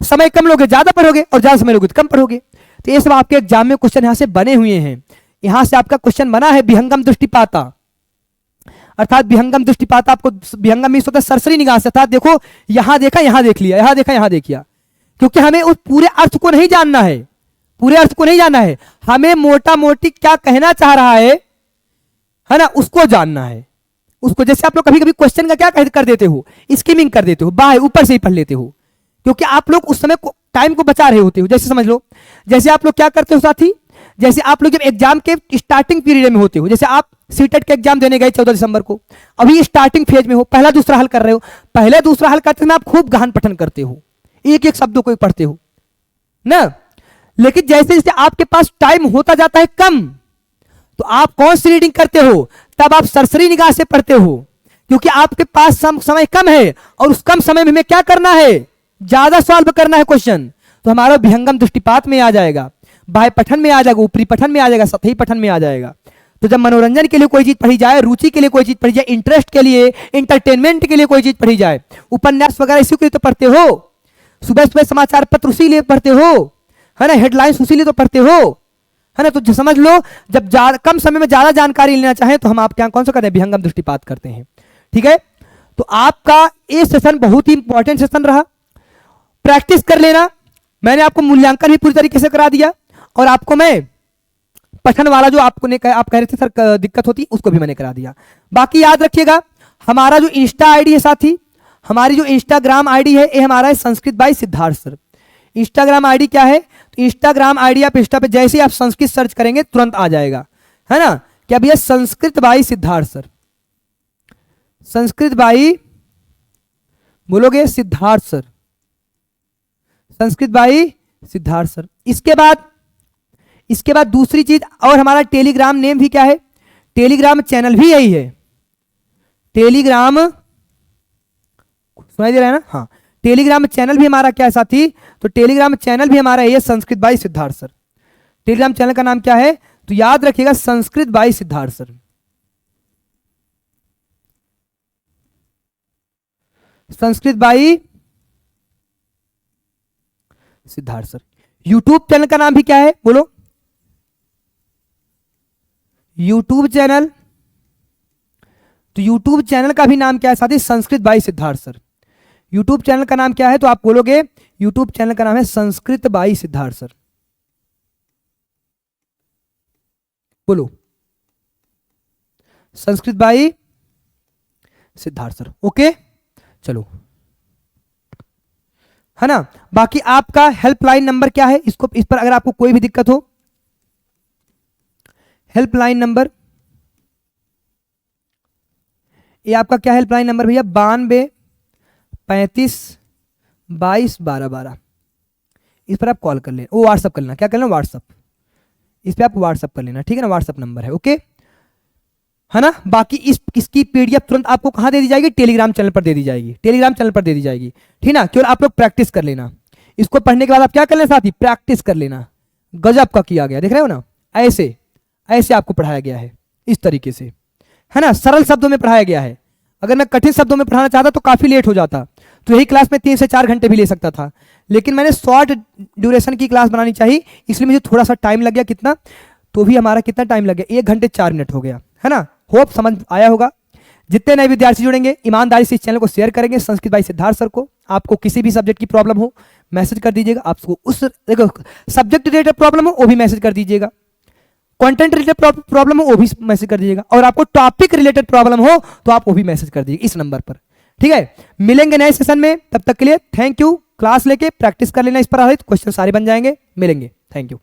समय कम लोगे ज्यादा पढ़ोगे, और ज्यादा समय लोगे तो कम पढ़ोगे। तो ये सब आपके एग्जाम में क्वेश्चन यहां से बने हुए हैं। यहां से आपका क्वेश्चन बना है विहंगम दृष्टिपाता, अर्थात विहंगम दृष्टिपात आपको, विहंगम मीन्स होता है सरसरी निगाह से, अर्थात देखो यहां देखा यहां देख लिया, यहां देखा यहां देखिया। क्योंकि हमें उस पूरे अर्थ को नहीं जानना है, पूरे अर्थ को नहीं जानना है, हमें मोटा मोटी क्या कहना चाह रहा है ना, उसको जानना है उसको। जैसे आप लोग कभी कभी क्वेश्चन का क्या कर देते हो, स्कीमिंग कर देते हो, बाहर ऊपर से ही पढ़ लेते हो, क्योंकि आप लोग उस समय टाइम को बचा रहे होते हो। जैसे समझ लो, जैसे आप लोग क्या करते हो साथी, जैसे आप लोग जब एग्जाम के स्टार्टिंग पीरियड में होते हो, जैसे आप सीटेट के एग्जाम देने गए 14 दिसंबर को, अभी स्टार्टिंग फेज में हो, पहला दूसरा हल कर रहे हो, पहले दूसरा हल करते समय आप खूब गहन पठन करते हो, एक एक शब्दों को पढ़ते हो ना। लेकिन जैसे जैसे आपके पास टाइम होता जाता है कम, तो आप कौन सी रीडिंग करते हो? तब आप सरसरी निगाह से पढ़ते हो, क्योंकि आपके पास समय कम है, और उस कम समय में हमें क्या करना है? ज्यादा सॉल्व करना है क्वेश्चन। तो हमारा विहंगम दृष्टिपात में आ जाएगा, बाह्य पठन में आ जाएगा, ऊपरी पठन में आ जाएगा, सतही पठन में आ जाएगा। तो जब मनोरंजन के लिए कोई चीज पढ़ी जाए, रुचि के लिए कोई चीज पढ़ी जाए, इंटरेस्ट के लिए, इंटरटेनमेंट के लिए कोई चीज पढ़ी जाए, उपन्यास वगैरह इसी के लिए तो पढ़ते हो, सुबह सुबह समाचार पत्र उसी लिए पढ़ते हो, है ना, हेडलाइंस उसी लिए तो पढ़ते हो, है ना। तो समझ लो, जब कम समय में ज्यादा जानकारी लेना चाहें तो हम आपके यहाँ कौन सा करते हैं? विहंगम दृष्टिपात करते हैं। ठीक है, तो आपका ये सेशन बहुत ही इंपॉर्टेंट सेशन रहा, प्रैक्टिस कर लेना। मैंने आपको मूल्यांकन भी पूरी तरीके से करा दिया, और आपको मैं पठन वाला जो आप कह रहे थे सर दिक्कत होती, उसको भी मैंने करा दिया। बाकी याद रखिएगा, हमारा जो इंस्टा आईडी है साथी, हमारी जो इंस्टाग्राम आईडी है, ये हमारा है Sanskrit by Siddharth sir. Instagram ID क्या है? तो इंस्टाग्राम आईडी आप इंस्टा पे जैसे ही आप संस्कृत सर्च करेंगे तुरंत आ जाएगा, है ना। क्या भैया? Sanskrit by Siddharth sir, Sanskrit by बोलोगे Siddharth sir, Sanskrit by Siddharth sir. इसके बाद दूसरी चीज, और हमारा टेलीग्राम नेम भी क्या है? टेलीग्राम चैनल भी यही है, टेलीग्राम सुनाई दे रहा है ना? हाँ, टेलीग्राम चैनल भी हमारा क्या है साथी? तो टेलीग्राम चैनल भी हमारा है Sanskrit by Siddharth sir. Telegram channel का नाम क्या है? तो याद रखिएगा, Sanskrit by Siddharth sir, Sanskrit by Siddharth sir. YouTube channel का नाम भी क्या है? बोलो, यूट्यूब चैनल। तो यूट्यूब चैनल का भी नाम क्या है साथी? Sanskrit by Siddharth sir. YouTube channel का नाम क्या है? तो आप बोलोगे यूट्यूब चैनल का नाम है संस्कृत बाय सिद्धार्थ सर। बोलो, Sanskrit by Siddharth sir. Okay, चलो, है ना। बाकी आपका हेल्पलाइन नंबर क्या है? इस पर अगर आपको कोई भी दिक्कत हो, हेल्पलाइन नंबर, ये आपका क्या हेल्पलाइन नंबर भैया? 92 35 22 12 12। इस पर आप कॉल कर लेना, वो व्हाट्सअप कर लेना। क्या कर लेना? व्हाट्सअप, इस पर आप व्हाट्सअप कर लेना, ठीक है ना। व्हाट्सअप नंबर है, ओके, है ना। बाकी इसकी पीडीएफ तुरंत आपको कहां दे दी जाएगी? टेलीग्राम चैनल पर दे दी जाएगी, टेलीग्राम चैनल पर दे दी जाएगी, ठीक ना। केवल आप लोग प्रैक्टिस कर लेना। इसको पढ़ने के बाद आप क्या कर लेना साथी? प्रैक्टिस कर लेना। गजब का किया गया, देख रहे हो ना, ऐसे ऐसे आपको पढ़ाया गया है, इस तरीके से, है ना। सरल शब्दों में पढ़ाया गया है। अगर मैं कठिन शब्दों में पढ़ाना चाहता तो काफी लेट हो जाता, तो यही क्लास में 3 से 4 घंटे भी ले सकता था, लेकिन मैंने शॉर्ट ड्यूरेशन की क्लास बनानी चाहिए, इसलिए मुझे थोड़ा सा टाइम लग गया। कितना? तो भी हमारा कितना टाइम लग गया? 1 घंटे 4 मिनट हो गया, है ना। होप समझ आया होगा। जितने नए विद्यार्थी जुड़ेंगे, ईमानदारी से इस चैनल को शेयर करेंगे। संस्कृत बाय सिद्धार्थ सर को, आपको किसी भी सब्जेक्ट की प्रॉब्लम हो मैसेज कर दीजिएगा। आपको उस देखो सब्जेक्ट रिलेटेड प्रॉब्लम हो वो भी मैसेज कर दीजिएगा, कंटेंट रिलेटेड प्रॉब्लम हो वो भी मैसेज कर दीजिएगा, और आपको टॉपिक रिलेटेड प्रॉब्लम हो तो आप वो भी मैसेज कर दीजिए इस नंबर पर। ठीक है, मिलेंगे नए सेशन में, तब तक के लिए थैंक यू। क्लास लेके प्रैक्टिस कर लेना, इस पर आधारित क्वेश्चन सारे बन जाएंगे। मिलेंगे, थैंक यू।